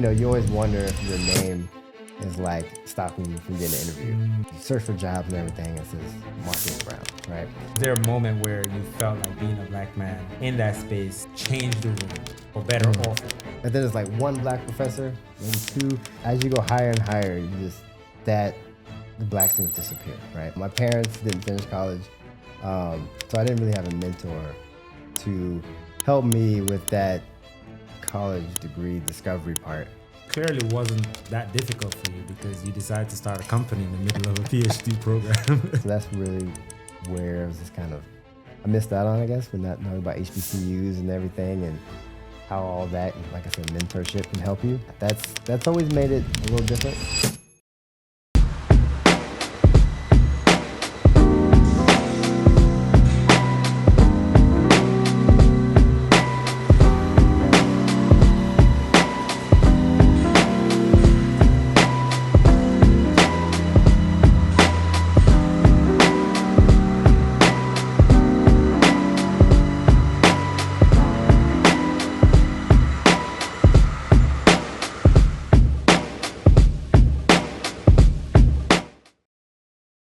you always wonder if your name is like stopping you from getting an interview. You search for jobs and everything, it says Marcus Brown, right? Is there a moment where you felt like being a black man in that space changed the room, for better or for? And then it's like one black professor, maybe two. As you go higher and higher, the black students disappear, right? My parents didn't finish college, so I didn't really have a mentor to help me with that college degree discovery part. Clearly wasn't that difficult for you because you decided to start a company in the middle of a PhD program. So that's really where it was just I missed out on, I guess, with not knowing about HBCUs and everything and how all that, like I said, mentorship can help you. That's always made it a little different.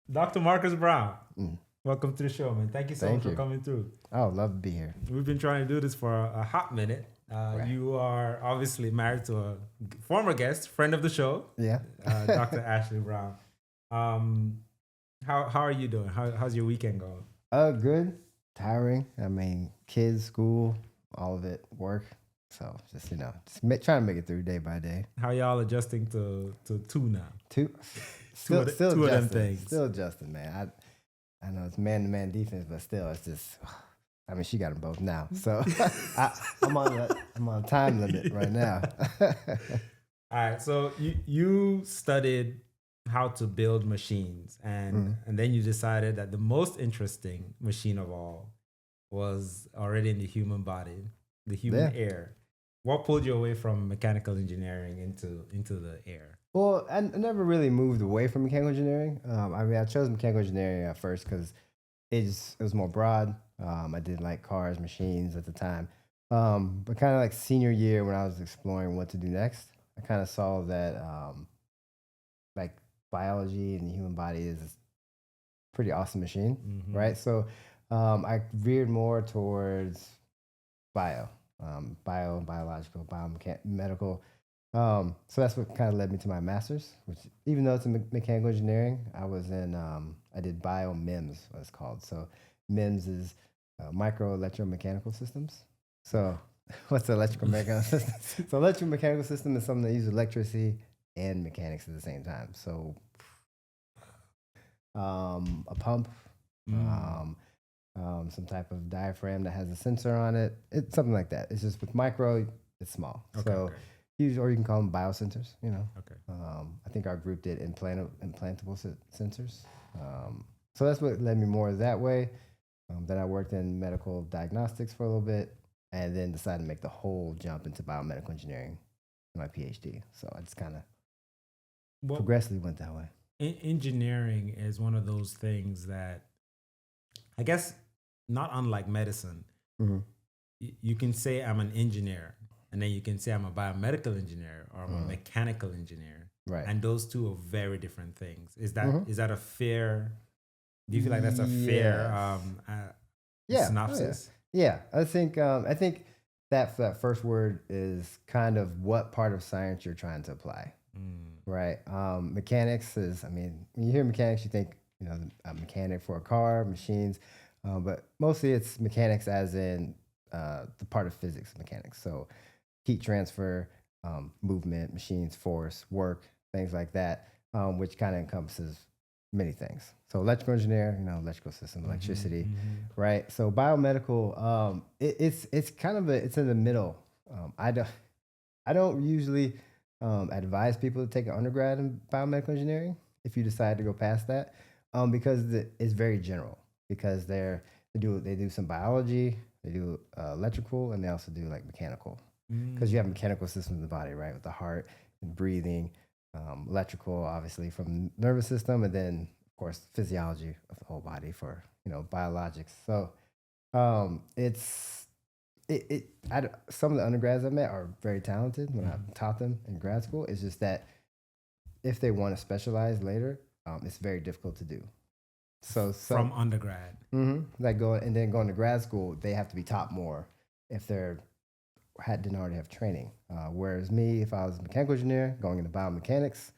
Dr. Marcus Brown, welcome to the show, man. Thank you so much for coming through. Oh, love to be here. We've been trying to do this for a hot minute. Right. You are obviously married to a former guest, friend of the show. Yeah. Dr. Ashley Brown. How are you doing? How's your weekend going? Good. Tiring. I mean, kids, school, all of it, work. So just trying to make it through day by day. How y'all adjusting to two now? Two of them things. Still adjusting, man. I know it's man-to-man defense, but still, it's just. I mean, she got them both now, so I'm on a time limit right now. All right, so you studied how to build machines, and then you decided that the most interesting machine of all was already in the human body, the human air. What pulled you away from mechanical engineering into the air? Well, I never really moved away from mechanical engineering. I chose mechanical engineering at first because it was more broad. I did like cars, machines at the time. But kind of like senior year when I was exploring what to do next, I kind of saw that like biology and the human body is a pretty awesome machine, right? So I veered more towards biological, biomedical. So that's what kind of led me to my master's, which even though it's in mechanical engineering, I was in, I did BioMEMS, what it's called. So MEMS is micro electromechanical systems. So what's the electrical mechanical system? So electromechanical system is something that uses electricity and mechanics at the same time. So a pump, some type of diaphragm that has a sensor on it. It's something like that. It's just with micro, it's small. Okay, so or you can call them biosensors, Okay. I think our group did implantable sensors. So that's what led me more that way. Then I worked in medical diagnostics for a little bit and then decided to make the whole jump into biomedical engineering in my PhD. So I just kind of progressively went that way. Engineering is one of those things that, I guess, not unlike medicine. You can say I'm an engineer, and then you can say I'm a biomedical engineer or I'm a mechanical engineer. Right. And those two are very different things. Is that a fair? Do you feel like that's a fair synopsis? Yeah, I think that first word is kind of what part of science you're trying to apply, right? Mechanics is, I mean, when you hear mechanics, you think a mechanic for a car, machines, but mostly it's mechanics as in the part of physics mechanics. So heat transfer, movement, machines, force, work, things like that, which kind of encompasses many things. So electrical engineer, electrical system, electricity, right? So biomedical, it's kind of it's in the middle. I don't usually advise people to take an undergrad in biomedical engineering if you decide to go past that, because it's very general. Because they do some biology, they do electrical, and they also do like mechanical. Because you have mechanical systems in the body, right, with the heart and breathing. Electrical, obviously, from the nervous system, and then, of course, physiology of the whole body for biologics. So it's some of the undergrads I met are very talented when I taught them in grad school. It's just that if they want to specialize later, it's very difficult to do. So from undergrad, like going to grad school, they have to be taught more if didn't already have training. Whereas me, if I was a mechanical engineer going into biomechanics,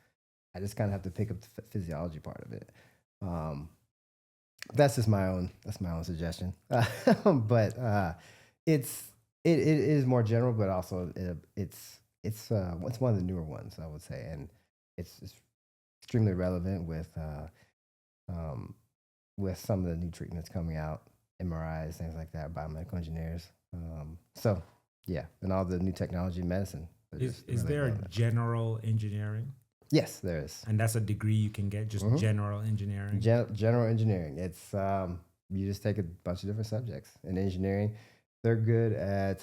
I just kind of have to pick up the physiology part of it. That's my own suggestion. But it is more general, but also it's one of the newer ones, I would say, and it's extremely relevant with some of the new treatments coming out, MRIs, things like that, biomedical engineers. So yeah, and all the new technology in medicine. Is there relevant. General engineering? Yes, there is. And that's a degree you can get, just general engineering? General engineering. It's you just take a bunch of different subjects. In engineering, they're good at,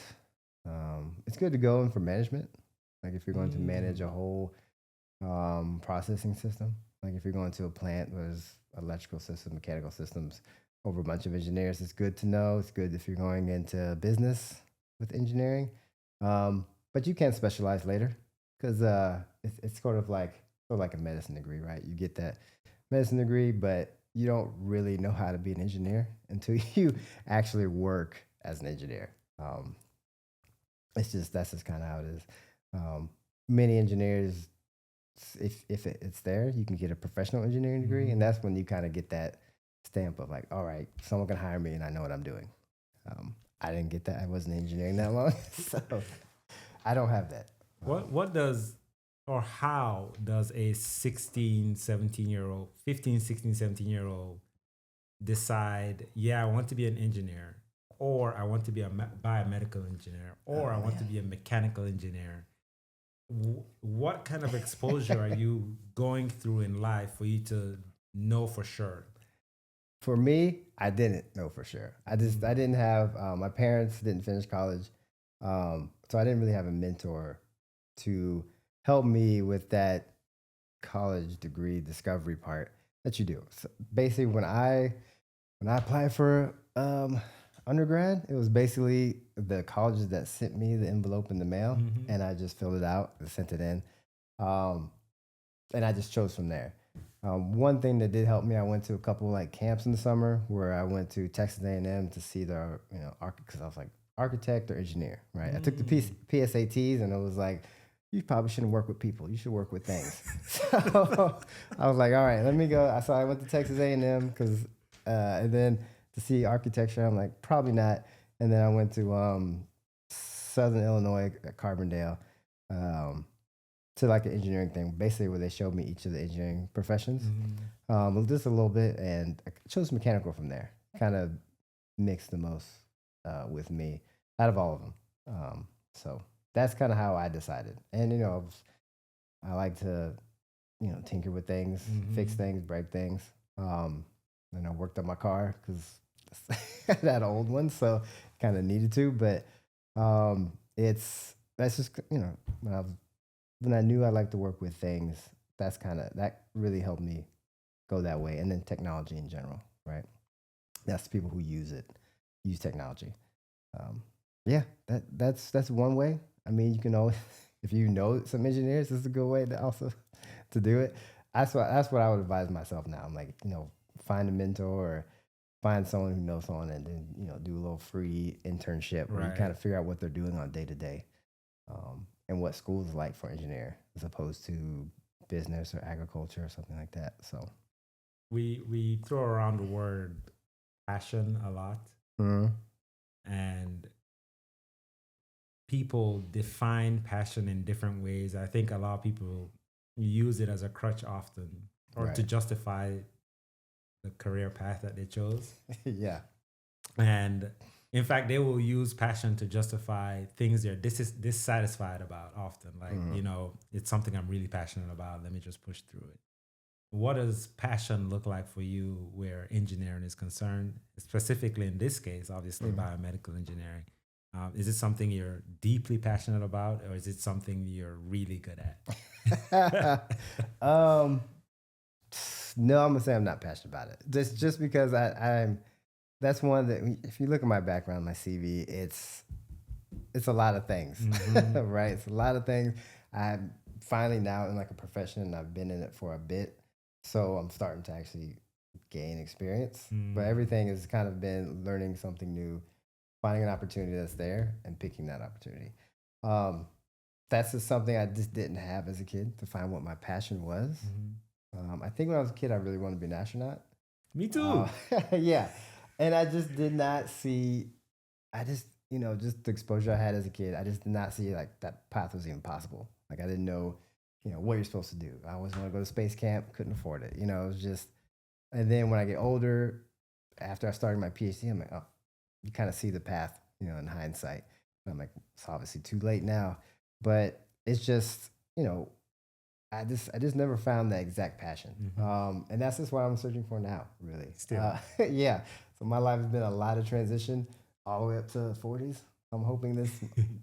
it's good to go in for management. Like if you're going to manage a whole processing system, like if you're going to a plant where there's electrical systems, mechanical systems, over a bunch of engineers, it's good to know. It's good if you're going into business with engineering. But you can specialize later because it's sort of like a medicine degree, right? You get that medicine degree, but you don't really know how to be an engineer until you actually work as an engineer. That's just kind of how it is. Many engineers, if it's there, you can get a professional engineering degree, and that's when you kind of get that stamp of like, all right, someone can hire me and I know what I'm doing. I didn't get that. I wasn't engineering that long, so I don't have that. What does, or how does a 15, 16, 17-year-old decide, yeah, I want to be an engineer, or I want to be a biomedical engineer, or I want to be a mechanical engineer? What kind of exposure are you going through in life for you to know for sure? For me, I didn't know for sure. I didn't have, my parents didn't finish college. So I didn't really have a mentor to help me with that college degree discovery part that you do. So basically when I applied for undergrad, it was basically the colleges that sent me the envelope in the mail, and I just filled it out and sent it in. And I just chose from there. One thing that did help me, I went to a couple like camps in the summer where I went to Texas A&M to see the, because I was like architect or engineer, right? I took the PSATs and it was like, you probably shouldn't work with people. You should work with things. So I was like, all right, let me go. So I went to Texas A&M and then to see architecture, I'm like, probably not. And then I went to Southern Illinois at Carbondale to like an engineering thing, basically where they showed me each of the engineering professions, just a little bit, and I chose mechanical from there. Kind of mixed the most with me out of all of them. So that's kind of how I decided. And I like to tinker with things, fix things, break things. And I worked on my car because that old one, so kind of needed to. But that's just when I knew I liked to work with things, that really helped me go that way. And then technology in general, right? That's the people who use technology. That's one way. I mean, you can always, if you know some engineers, this is a good way to do it. That's what I would advise myself now. I'm like, find a mentor or find someone who knows someone, and then do a little free internship where you kind of figure out what they're doing on day to day. And what school is like for engineer as opposed to business or agriculture or something like that. So we throw around the word passion a lot, and people define passion in different ways. I think a lot of people use it as a crutch often, or to justify the career path that they chose. Yeah. And in fact, they will use passion to justify things they're dissatisfied about often. Like, it's something I'm really passionate about. Let me just push through it. What does passion look like for you where engineering is concerned? Specifically in this case, obviously, biomedical engineering. Is it something you're deeply passionate about, or is it something you're really good at? No, I'm gonna say I'm not passionate about it. Just because I'm. That's one that, if you look at my background, my CV, it's it's a lot of things, Mm-hmm. right? It's a lot of things. I'm finally now in like a profession, and I've been in it for a bit, so I'm starting to actually gain experience. But Mm. everything has kind of been learning something new, finding an opportunity that's there, and picking that opportunity. Um, that's just something I just didn't have as a kid to find what my passion was. Mhm. I think when I was a kid, I really wanted to be an astronaut. Me Uh, too. yeah, and I just did not see. I just, just the exposure I had as a kid, I just did not see like that path was even possible. Like I didn't know, what you're supposed to do. I always want to go to space camp, couldn't afford it. It was just. And then when I get older, after I started my PhD, I'm like, oh, you kind of see the path, in hindsight. And I'm like, it's obviously too late now, but it's just, I just never found that exact passion, Mhm. and that's just what I'm searching for now, really. Still. Yeah. So my life has been a lot of transition, all the way up to 40s. I'm hoping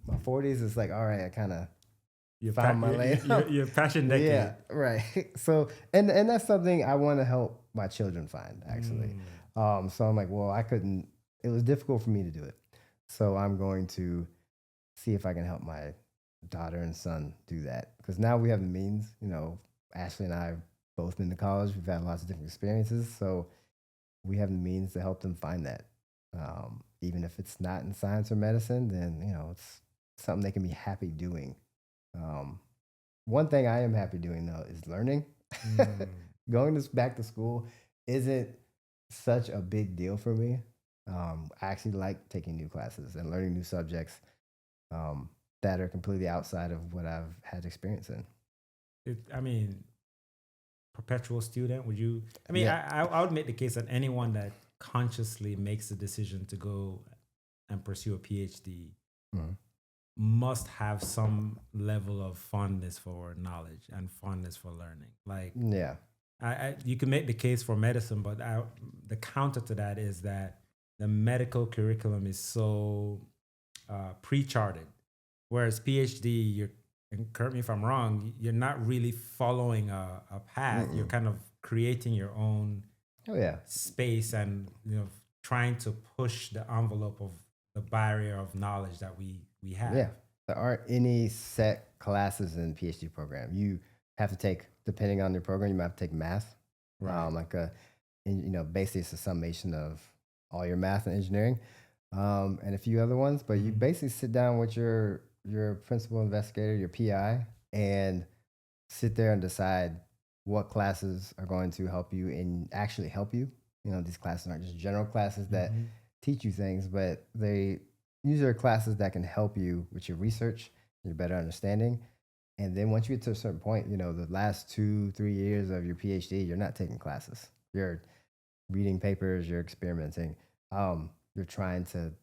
my 40s is like, all right, I kind of found my lane. Your passion Yeah, decade. right. So, and that's something I want to help my children find, actually. Mm. So I'm like, well, I couldn't. It was difficult for me to do it, so I'm going to see if I can help my daughter and son do that. Because now we have the means. Ashley and I have both been to college. We've had lots of different experiences, so we have the means to help them find that. Even if it's not in science or medicine, then it's something they can be happy doing. Um, One thing I am happy doing though is learning. Mm. Going back to school isn't such a big deal for me. I actually like taking new classes and learning new subjects, um, that are completely outside of what I've had experience in. I mean, perpetual student. Would you? I mean, Yeah. I would make the case that anyone that consciously makes the decision to go and pursue a PhD Mhm. must have some level of fondness for knowledge and fondness for learning. Like, Yeah. you can make the case for medicine, but the counter to that is that the medical curriculum is so pre-charted, whereas PhD, and correct me if I'm wrong, you're not really following a path. You're Mm-mm. kind of creating your own Oh yeah. space and trying to push the envelope of the barrier of knowledge that we have. Yeah. There aren't any set classes in the PhD program. You have to take, depending on your program, you might have to take math. Right. Like basically it's a summation of all your math and engineering, and a few other ones. But you Mhm. basically sit down with your principal investigator, your PI, and sit there and decide what classes are going to help you and actually help you. These classes aren't just general classes that Mhm. teach you things, but these are classes that can help you with your research, your better understanding. And then once you get to a certain point, the last 2, 3 years of your PhD, you're not taking classes. You're reading papers, you're experimenting. You're trying to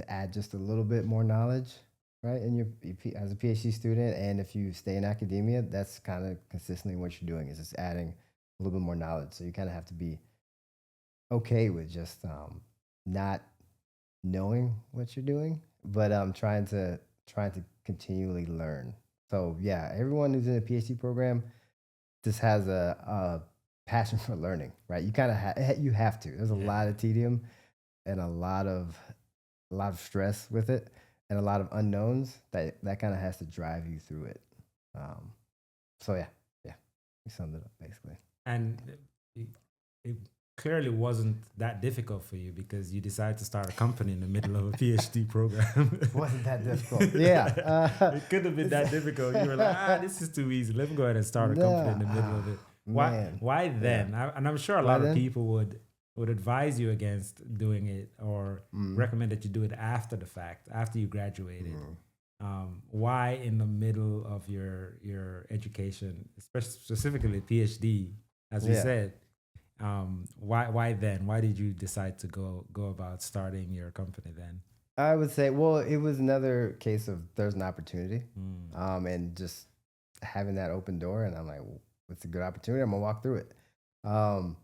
add just a little bit more knowledge, right? And as a PhD student, and if you stay in academia, that's kind of consistently what you're doing is just adding a little bit more knowledge. So you kind of have to be okay with just not knowing what you're doing, but trying to continually learn. So yeah, everyone who's in a PhD program just has a passion for learning, right? You kind of you have to. There's a Yeah. lot of tedium and a lot of stress with it, and a lot of unknowns that kind of has to drive you through it. Um, so yeah, yeah, we summed it up basically. And it, it clearly wasn't that difficult for you because you decided to start a company in the middle of a PhD program. Wasn't that difficult? Yeah, It could have been that difficult. You were like, this is too easy. Let me go ahead and start a company in no, the middle of it. Why? man, Why yeah. then? And I'm sure a Why lot of then? people would advise you against doing it or Mm, recommend that you do it after the fact, after you graduated. mm. Why in the middle of your education, especially specifically PhD, as we Yeah, said? Why then? Why did you decide to go about starting your company then? I would say, well, it was another case of there's an opportunity, Mm. and just having that open door, and I'm like, well, it's a good opportunity. I'm gonna walk through it. Um,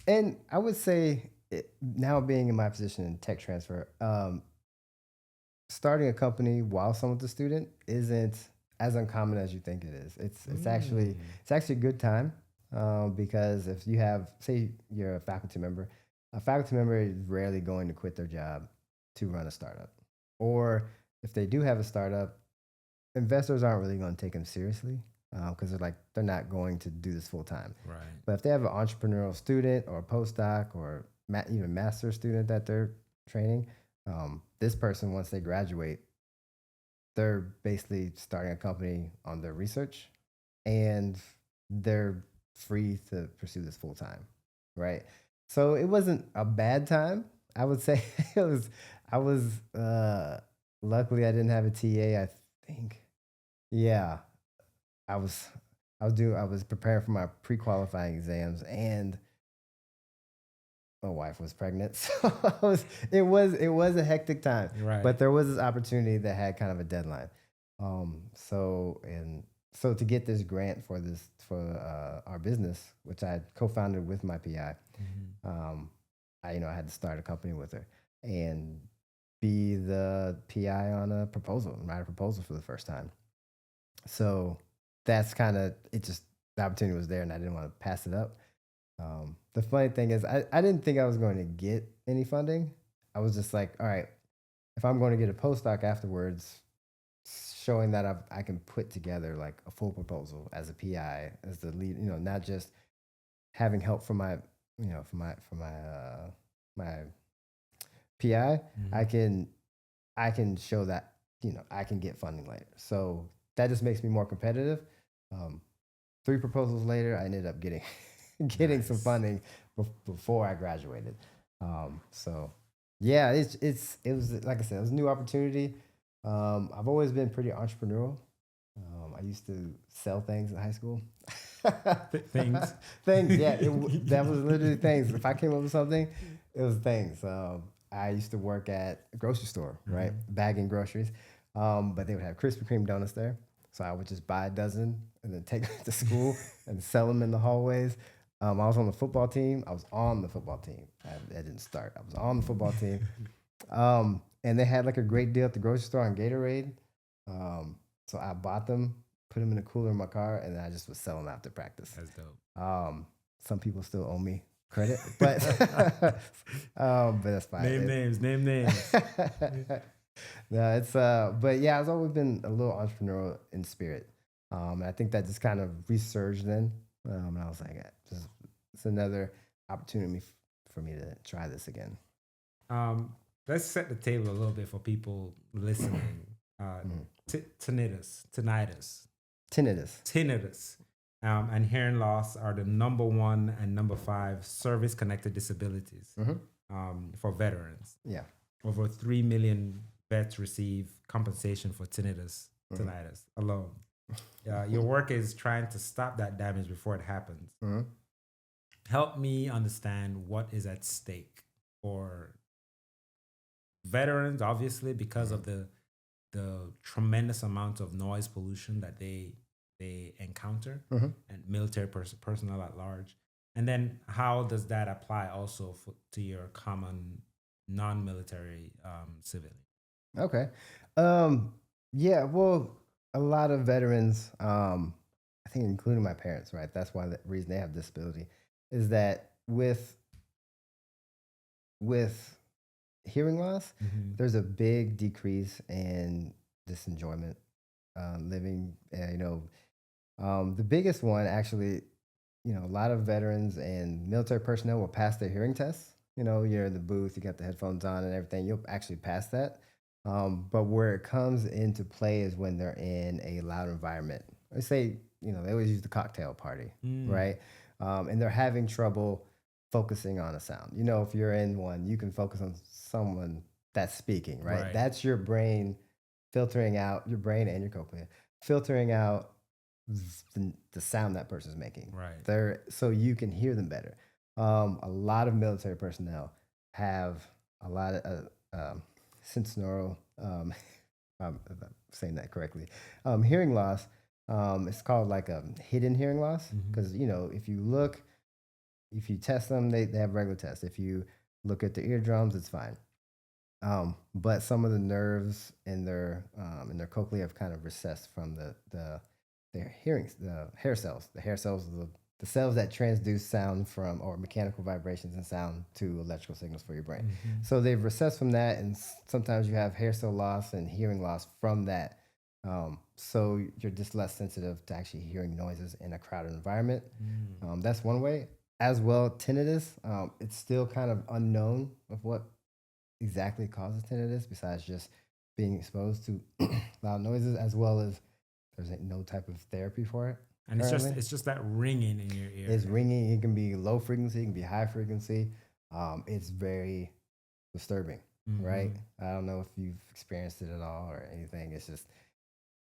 and I would say now being in my position in tech transfer, starting a company while someone's a student isn't as uncommon as you think it is. It's actually Mm. it's actually a good time, because if you have, say you're a faculty member is rarely going to quit their job to run a startup, or if they do have a startup, investors aren't really going to take them seriously because they're not going to do this full time. Right. But if they have an entrepreneurial student or a postdoc or even master student that they're training, this person, once they graduate, they're basically starting a company on their research, and they're free to pursue this full time, right? So it wasn't a bad time. I would say it was. I was luckily I didn't have a TA. I think, yeah, I was. I was preparing for my pre-qualifying exams, and my wife was pregnant, so it was a hectic time. Right. But there was this opportunity that had kind of a deadline. So to get this grant for our business, which I co-founded with my PI, I had to start a company with her and be the PI on a proposal, write a proposal for the first time. So that's kind of it. Just the opportunity was there, and I didn't want to pass it up. The funny thing is, I didn't think I was going to get any funding. I was just like, all right, if I'm going to get a postdoc afterwards, showing that I can put together like a full proposal as a PI, as the lead, not just having help from my, my PI, I can show that, I can get funding later. So that just makes me more competitive. 3 proposals later, I ended up getting some funding before I graduated. So yeah, it was like I said, it was a new opportunity. I've always been pretty entrepreneurial. I used to sell things in high school. Things. Things, yeah. That was literally things. If I came up with something, it was things. I used to work at a grocery store, right? Bagging groceries. But they would have Krispy Kreme donuts there. So I would just buy a dozen and then take them to school and sell them in the hallways. I was on the football team. I was on the football team. I didn't start. I was on the football team. And they had like a great deal at the grocery store on Gatorade. So I bought them, put them in a cooler in my car, and then I just was selling after practice. That's dope. Some people still owe me credit, but but that's fine. Name names. No, it's but yeah, I've always been a little entrepreneurial in spirit. And I think that just kind of resurged then. And I was like, it's another opportunity for me to try this again. Let's set the table a little bit for people listening. Tinnitus, and hearing loss are the number 1 and number 5 service-connected disabilities for veterans. Yeah, over 3 million vets receive compensation for tinnitus alone. Your work is trying to stop that damage before it happens. Help me understand what is at stake for veterans, obviously, because of the tremendous amount of noise pollution that they encounter, and military personnel at large. And then how does that apply also to your common non-military civilian? Okay. Yeah, well, a lot of veterans, I think including my parents, right? That's why the reason they have disability is that with hearing loss, there's a big decrease in this enjoyment living. The biggest one actually, a lot of veterans and military personnel will pass their hearing tests. You're in the booth, you got the headphones on and everything. You'll actually pass that. But where it comes into play is when they're in a loud environment. Let's say, they always use the cocktail party, right? And they're having trouble focusing on a sound. If you're in one, you can focus on someone that's speaking, right? That's your brain filtering out, your brain and your cochlea, filtering out the sound that person's making. Right. So you can hear them better. A lot of military personnel have a lot of sensorineural, if I'm saying that correctly, hearing loss. It's called like a hidden hearing loss because, if you test them, they have regular tests. If you look at the eardrums, it's fine. But some of the nerves in their cochlea have kind of recessed from their hearing, the hair cells. The hair cells are the cells that transduce sound from or mechanical vibrations and sound to electrical signals for your brain. Mm-hmm. So they've recessed from that, and sometimes you have hair cell loss and hearing loss from that. So you're just less sensitive to actually hearing noises in a crowded environment. That's one way. As well, tinnitus, it's still kind of unknown of what exactly causes tinnitus besides just being exposed to loud noises, as well as there's no type of therapy for it. And it's just that ringing in your ear. It's ringing. It can be low frequency. It can be high frequency. It's very disturbing, right? I don't know if you've experienced it at all or anything. It's just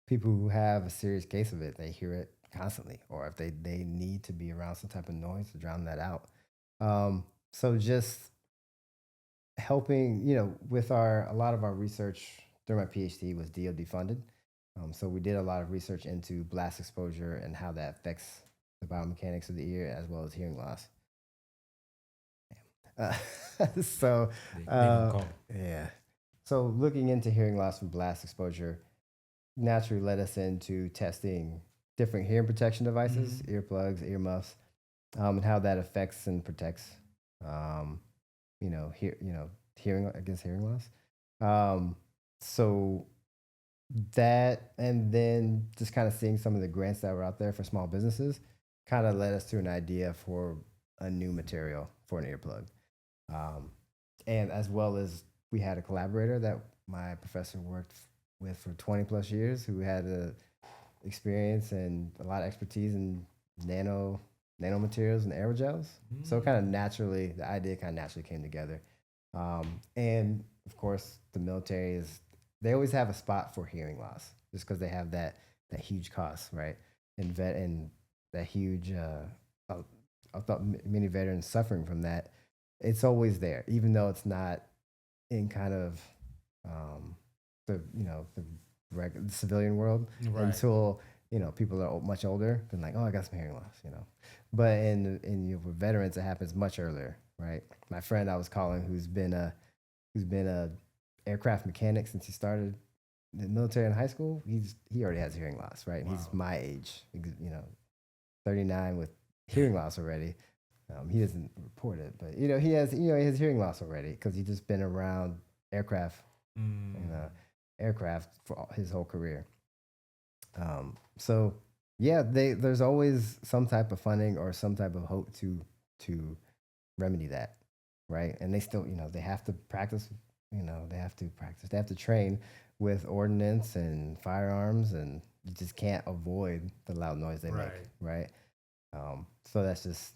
people who have a serious case of it, they hear it constantly, or if they need to be around some type of noise to drown that out. So just helping, with a lot of our research during my PhD was DoD funded. So we did a lot of research into blast exposure and how that affects the biomechanics of the ear as well as hearing loss. So yeah. So looking into hearing loss from blast exposure naturally led us into testing different hearing protection devices, earplugs, earmuffs, and how that affects and protects, hearing against hearing loss. So that, and then just kind of seeing some of the grants that were out there for small businesses kind of led us to an idea for a new material for an earplug. And as well as we had a collaborator that my professor worked with for 20 plus years who had experience and a lot of expertise in nanomaterials and aerogels. So kind of naturally, the idea kind of naturally came together. And of course, the military they always have a spot for hearing loss just because they have that huge cost, right? And that huge, I thought many veterans suffering from that. It's always there, even though it's not in kind of the civilian world until people are much older. Then like, oh, I got some hearing loss, But in for veterans, it happens much earlier, right? My friend I was calling, who's been a aircraft mechanic since he started the military in high school. He already has hearing loss, right? And he's my age, 39 with hearing loss already. He doesn't report it, but he has hearing loss already because he's just been around aircraft for his whole career. So yeah, there's always some type of funding or some type of hope to remedy that, right? And they still they have to practice. They have to train with ordnance and firearms, and you just can't avoid the loud noise they make, right? So that's just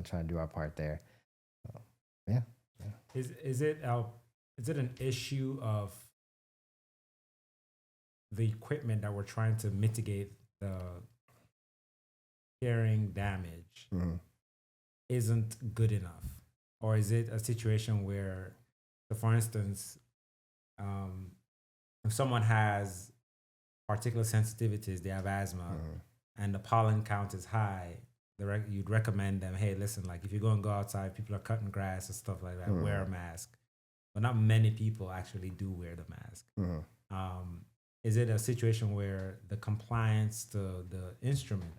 trying to do our part there. Yeah. Is it an issue of the equipment that we're trying to mitigate the hearing damage isn't good enough, or is it a situation where, for instance, if someone has particular sensitivities, they have asthma, and the pollen count is high, you'd recommend them, hey, listen, like if you're going to go outside, people are cutting grass and stuff like that, wear a mask. But not many people actually do wear the mask. Is it a situation where the compliance to the instrument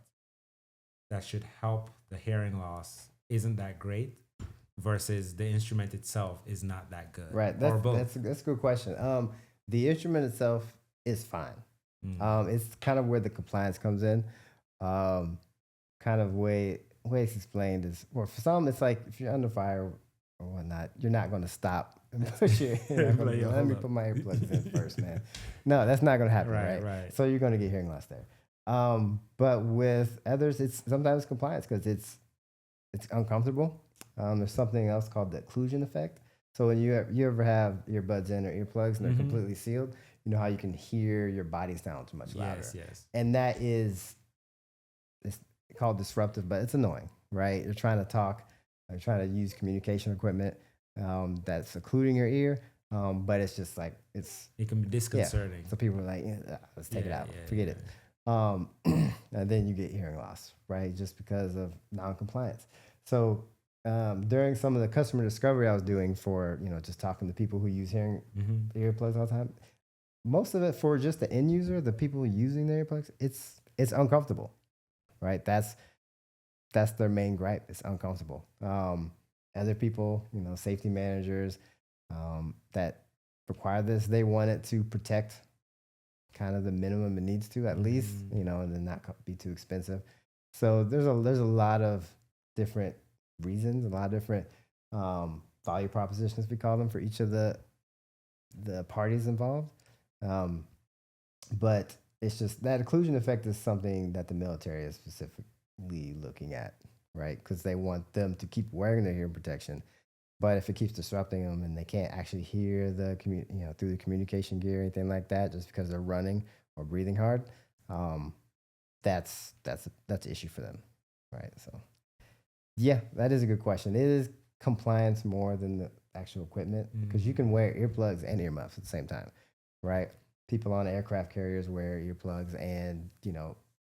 that should help the hearing loss isn't that great versus the instrument itself is not that good? Right. That's a good question. The instrument itself is fine. It's kind of where the compliance comes in. Kind of way it's explained is, well, for some, it's like if you're under fire or whatnot, you're not going to stop and push your let me put my earplugs in first, man. No, that's not going to happen, right? So you're going to get hearing loss there. But with others, it's sometimes compliance because it's uncomfortable. There's something else called the occlusion effect. So when you ever have earbuds in or earplugs and they're completely sealed, you know how you can hear your body sounds much louder. Yes. And that it's called disruptive, but it's annoying, right? You're trying to talk, you're trying to use communication equipment that's occluding your ear, but it's just like it can be disconcerting. Yeah. So people are like, let's take it out, forget it. And then you get hearing loss, right? Just because of non-compliance. So during some of the customer discovery I was doing for, just talking to people who use hearing earplugs all the time, most of it for just the end user, the people using the earplugs, it's uncomfortable, right? That's that's their main gripe. It's uncomfortable. Other people, safety managers that require this, they want it to protect kind of the minimum it needs to, at least, and then not be too expensive. So there's a lot of different reasons, a lot of different value propositions, we call them, for each of the parties involved. Um, but it's just that occlusion effect is something that the military is specifically looking at, right? Because they want them to keep wearing their hearing protection. But if it keeps disrupting them and they can't actually hear through the communication gear or anything like that, just because they're running or breathing hard, um, that's an issue for them, right? So yeah, that is a good question. It is compliance more than the actual equipment, because you can wear earplugs and earmuffs at the same time, right? People on aircraft carriers wear earplugs and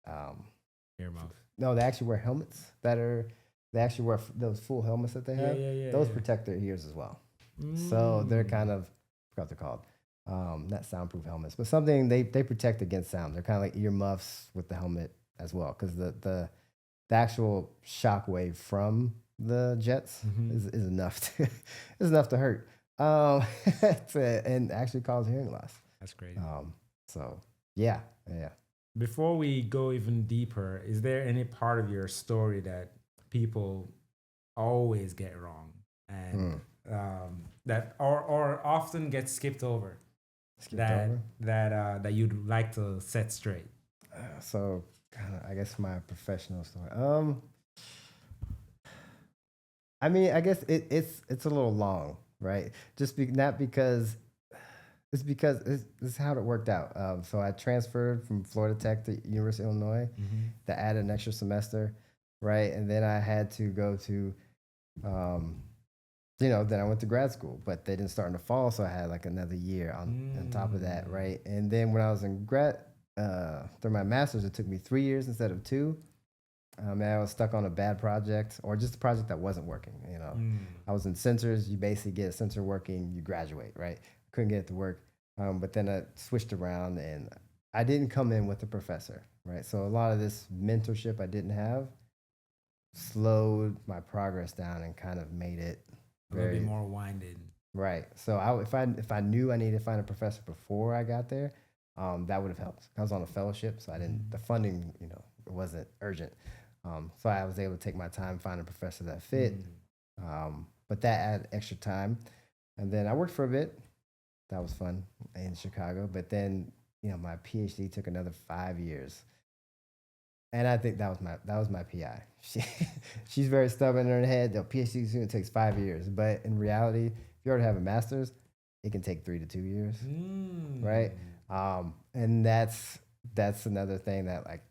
um, Earmuff. no, they actually wear helmets they actually wear those full helmets that they have. Those protect their ears as well. So they're kind of, I forgot what they're called. Not soundproof helmets, but something they protect against sound. They're kind of like earmuffs with the helmet as well, because the actual shock wave from the jets is enough to is enough to hurt, and actually cause hearing loss. That's great. So yeah. Before we go even deeper, is there any part of your story that people always get wrong and that or often get skipped over? That you'd like to set straight? So kind of, I guess, my professional story. I mean, I guess it's a little long, right? Not because it's because this is how it worked out. So I transferred from Florida Tech to University of Illinois to add an extra semester, right? And then I had to go to, then I went to grad school, but they didn't start in the fall, so I had like another year on top of that, right? And then when I was in through my master's, it took me 3 years instead of 2. And I was stuck on a bad project, or just a project that wasn't working. I was in sensors. You basically get a sensor working, you graduate, right? Couldn't get it to work. But then I switched around, and I didn't come in with a professor, right? So a lot of this mentorship I didn't have slowed my progress down and kind of made it a little bit more winded. Right. So if I knew I needed to find a professor before I got there, that would have helped. I was on a fellowship, so the funding, it wasn't urgent. So I was able to take my time, find a professor that fit. But that added extra time. And then I worked for a bit. That was fun in Chicago. But then, my PhD took another 5 years. And I think that was my PI. She's very stubborn in her head. The PhD student takes 5 years. But in reality, if you already have a master's, it can take 3 to 2 years. Right? And that's another thing that, like,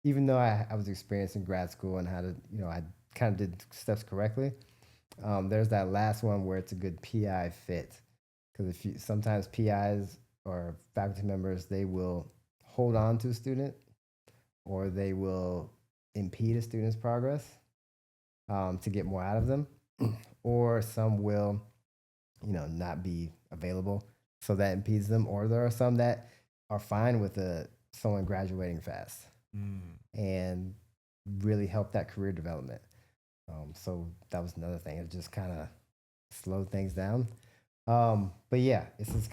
even though I was experienced in grad school and how to, I kind of did steps correctly, there's that last one where it's a good PI fit. Because sometimes PIs or faculty members, they will hold on to a student, or they will impede a student's progress to get more out of them, or some will, not be available, so that impedes them, or there are some that are fine with someone graduating fast and really help that career development. So that was another thing. It just kind of slowed things down. But yeah, it's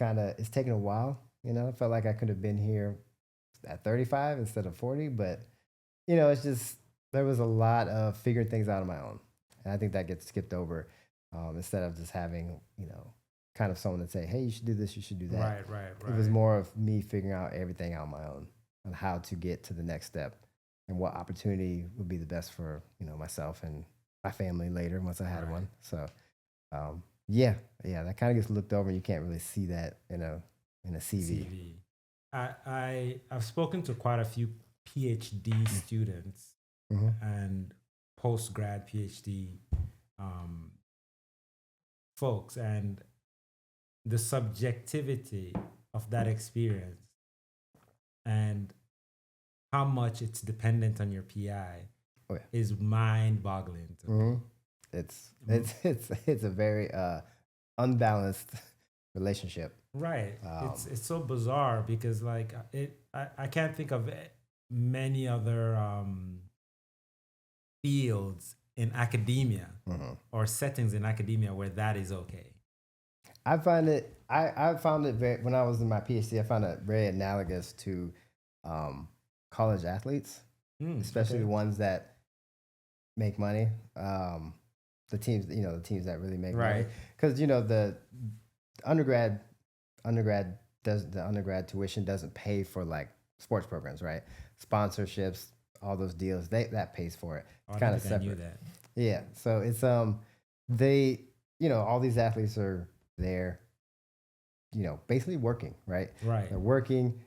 taken a while. I felt like I could have been here at 35 instead of 40, but it's just, there was a lot of figuring things out on my own. And I think that gets skipped over instead of just having, kind of someone that say, hey, you should do this, you should do that. Right. It was more of me figuring out everything out on my own on how to get to the next step and what opportunity would be the best for, myself and my family later once I had one. So, yeah, that kind of gets looked over, and you can't really see that in a CV. I've spoken to quite a few PhD students and post-grad PhD folks, and the subjectivity of that experience and how much it's dependent on your PI is mind-boggling to me. It's a very unbalanced relationship. Right. It's so bizarre because, like, I can't think of many other fields in academia or settings in academia where that is okay? I find it. I found it very when I was in my PhD. I found it very analogous to college athletes, especially the ones that make money. The teams, the teams that really make money, because the undergrad the undergrad tuition doesn't pay for like sports programs, right? Sponsorships, all those deals, that pays for it. It's kind of separate. Yeah, so it's they all these athletes are there, basically working, right? Right. They're working.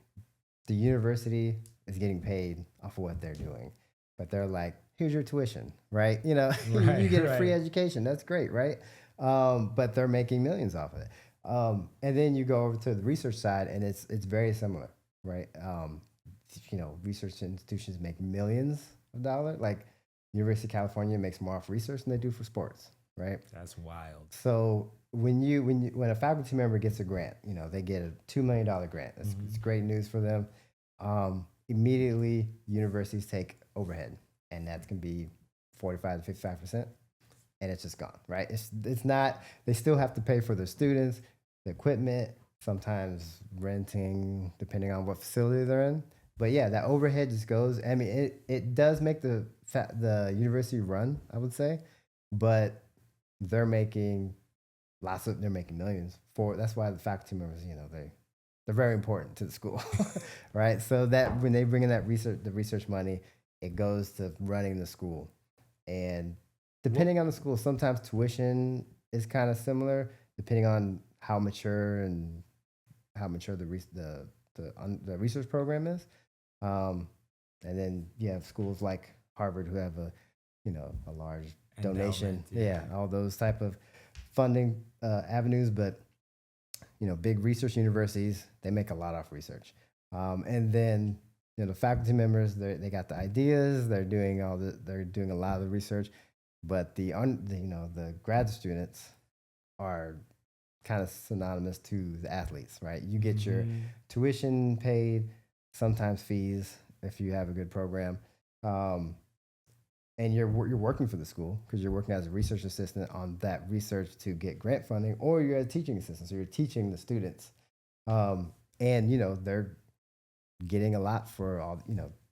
The university is getting paid off of what they're doing, but they're like, here's your tuition, right? You get a free education. That's great, right? But they're making millions off of it. And then you go over to the research side, and it's very similar, right? Research institutions make millions of dollars. Like University of California makes more off research than they do for sports, right? That's wild. So when a faculty member gets a grant, they get a $2 million grant. It's great news for them. Immediately, universities take overhead, and that can be 45 to 55%, and it's just gone, right? It's not. They still have to pay for their students, the equipment, sometimes renting, depending on what facility they're in. But yeah, that overhead just goes. I mean, it does make the university run, I would say, but they're making they're making millions that's why the faculty members, they're very important to the school, right? So that when they bring in the research money, it goes to running the school. And depending on the school, sometimes tuition is kind of similar, depending on how mature the research program is. And then you have schools like Harvard who have a large donation. Yeah, all those type of funding avenues. But big research universities, they make a lot off research. And then the faculty members, they got the ideas. They're doing a lot of the research. But the grad students are kind of synonymous to the athletes, right? You get your tuition paid, sometimes fees if you have a good program, and you're working for the school because you're working as a research assistant on that research to get grant funding, or you're a teaching assistant, so you're teaching the students, and they're getting a lot for all.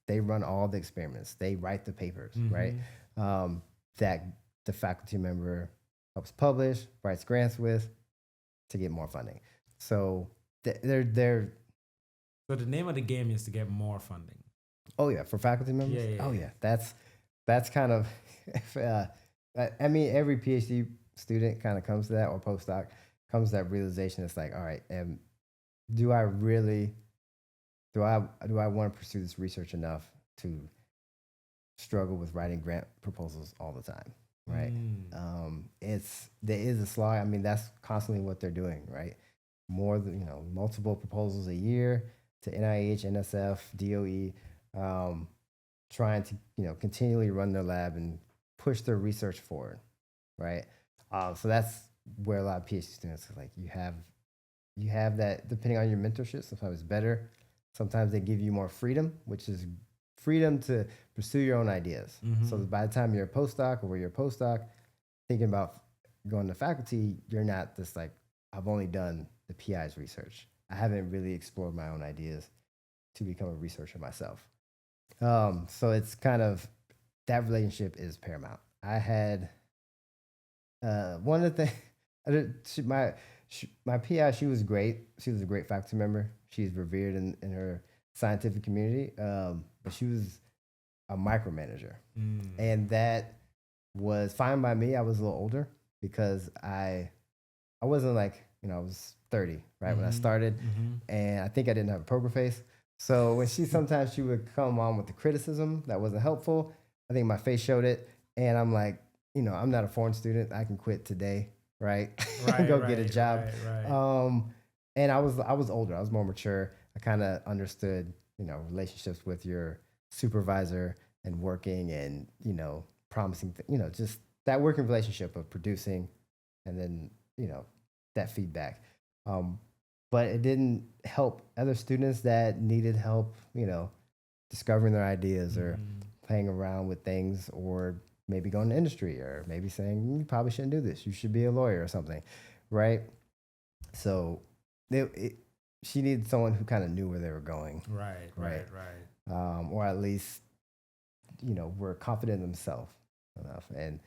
They run all the experiments, they write the papers, right? That the faculty member helps publish, writes grants with, to get more funding. So they're So the name of the game is to get more funding. Oh yeah, for faculty members. Yeah, that's kind of. I mean, every PhD student kind of comes to that, or postdoc comes to that realization. It's like, all right, do I want to pursue this research enough to struggle with writing grant proposals all the time, right? There is a slog. I mean, that's constantly what they're doing, right? More than multiple proposals a year to NIH, NSF, DOE, trying to continually run their lab and push their research forward, right? So that's where a lot of PhD students are like, you have that, depending on your mentorship. Sometimes it's better. Sometimes they give you more freedom, which is freedom to pursue your own ideas. So by the time you're a postdoc thinking about going to faculty, you're not just like, I've only done the PI's research. I haven't really explored my own ideas to become a researcher myself. So it's kind of, that relationship is paramount. I had one of the things, my PI, she was great. She was a great faculty member. She's revered in her scientific community, but she was a micromanager. And that was fine by me. I was a little older because I wasn't like, I was 30, right, when I started, and I think I didn't have a poker face. So when she would come on with the criticism that wasn't helpful, I think my face showed it, and I'm like, I'm not a foreign student. I can quit today, right? Go get a job. And I was older. I was more mature. I kind of understood, relationships with your supervisor and working and, promising, just that working relationship of producing and then, that feedback. But it didn't help other students that needed help, discovering their ideas or playing around with things or maybe going to industry, or maybe saying you probably shouldn't do this. You should be a lawyer or something, right? So she needed someone who kind of knew where they were going, Right. or at least were confident in themselves enough. And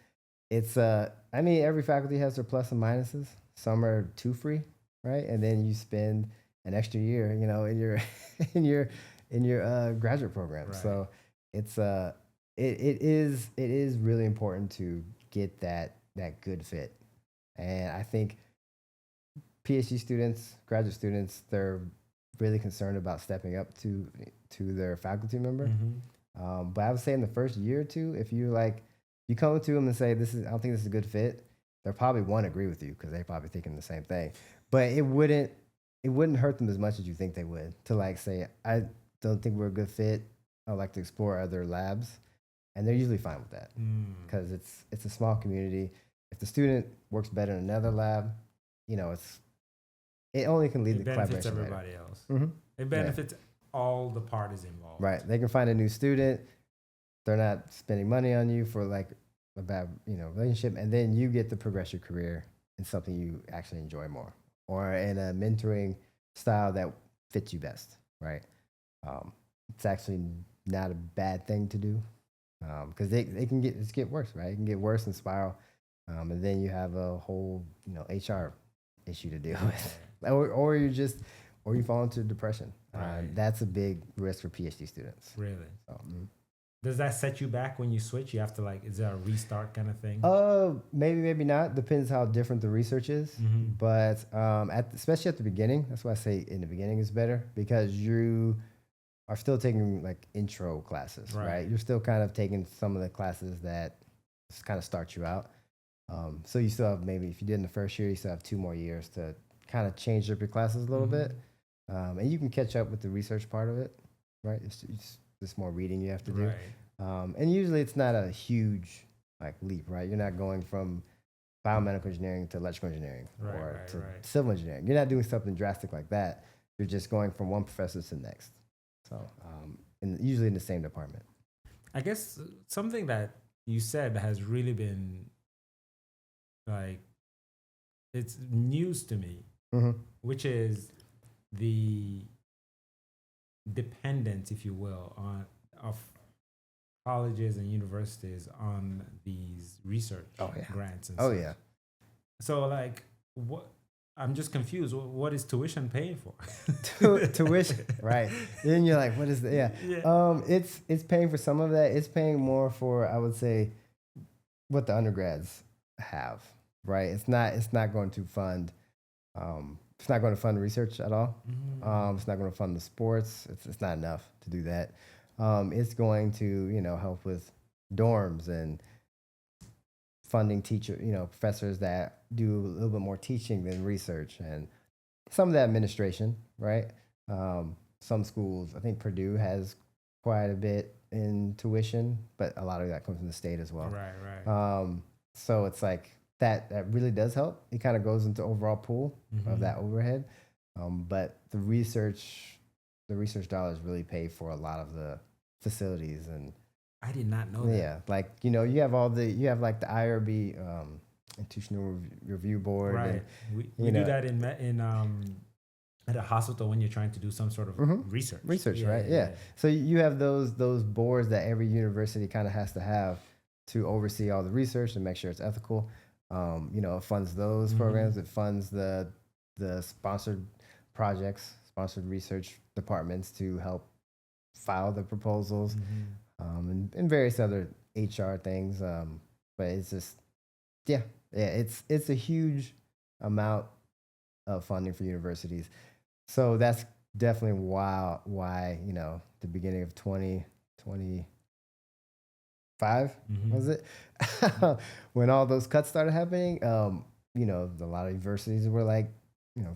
it's I mean, every faculty has their plus and minuses. Some are too free, right? And then you spend an extra year, in your in your graduate program. Right. So it's it is really important to get that good fit. And I think PhD students, graduate students, they're really concerned about stepping up to their faculty member. But I would say in the first year or two, if you come to them and say, I don't think this is a good fit, they'll probably won't agree with you because they're probably thinking the same thing. But it wouldn't hurt them as much as you think they would to say, I don't think we're a good fit. I'd like to explore other labs. And they're usually fine with that because it's a small community. If the student works better in another lab, it only can lead to collaboration. It benefits everybody else. It benefits all the parties involved. Right. They can find a new student. They're not spending money on you for a bad relationship, and then you get to progress your career in something you actually enjoy more, or in a mentoring style that fits you best. Right. It's actually not a bad thing to do because it can get worse. Right. It can get worse and spiral, and then you have a whole HR issue to deal with, or you fall into depression. Right. That's a big risk for PhD students. Really? So, does that set you back when you switch? You have to is there a restart kind of thing? Maybe not. Depends how different the research is. But especially at the beginning, that's why I say in the beginning is better because you are still taking intro classes, right? You're still kind of taking some of the classes that kind of start you out. So you still have, maybe if you did in the first year, you still have 2 more years to kind of change up your classes a little bit. And you can catch up with the research part of it, right? It's just more reading you have to do. Right. And usually it's not a huge leap, right? You're not going from biomedical engineering to electrical engineering or to civil engineering. You're not doing something drastic like that. You're just going from one professor to the next. So usually in the same department. I guess something that you said has really been it's news to me, which is the dependence, if you will, of colleges and universities on these research grants and stuff. So what? I'm just confused. What is tuition paying for? Tuition, right? Then you're like, what is that? Yeah. It's paying for some of that. It's paying more for, I would say, what the undergrads have, right? It's not going to fund. It's not going to fund research at all. It's not going to fund the sports. It's not enough to do that. It's going to help with dorms and funding professors that do a little bit more teaching than research, and some of the administration, right? Some schools, I think Purdue has quite a bit in tuition, but a lot of that comes from the state as well. Right. So it's that really does help. It kind of goes into overall pool of that overhead. But the research dollars really pay for a lot of the facilities. And I did not know that. Yeah, you have the IRB, Institutional Review Board. Right. And, we do that in at a hospital when you're trying to do some sort of research. Research, right? Yeah. So you have those boards that every university kind of has to have to oversee all the research and make sure it's ethical. It funds those programs. It funds the sponsored projects, sponsored research departments to help file the proposals, and various other HR things. But it's just, it's a huge amount of funding for universities. So that's definitely why the beginning of 2025 was it when all those cuts started happening. A lot of universities were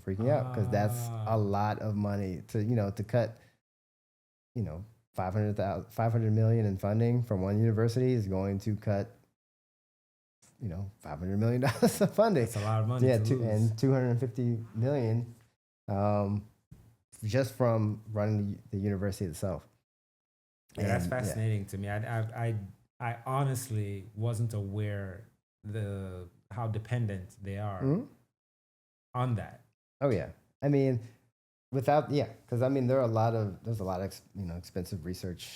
freaking out because that's a lot of money to cut. 500 million in funding from one university is going to cut $500 million of funding. That's a lot of money. Yeah, and 250 million just from running the university itself. Yeah, that's fascinating to me. I I honestly wasn't aware how dependent they are on that. Oh yeah. I mean, because I mean, there's a lot of expensive research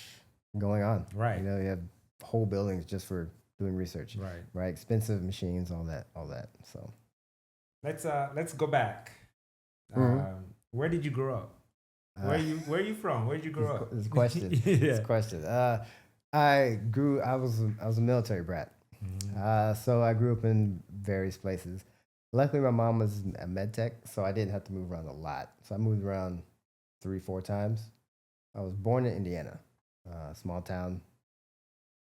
going on. Right. You have whole buildings just for doing research. Right. Right. Expensive machines, all that. So let's go back. Where did you grow up? Where are you from? Where did you grow up? It's a question. Yeah. It's a question. I was a military brat. So I grew up in various places. Luckily, my mom was a med tech, so I didn't have to move around a lot. So I moved around 3-4 times. I was born in Indiana, small town.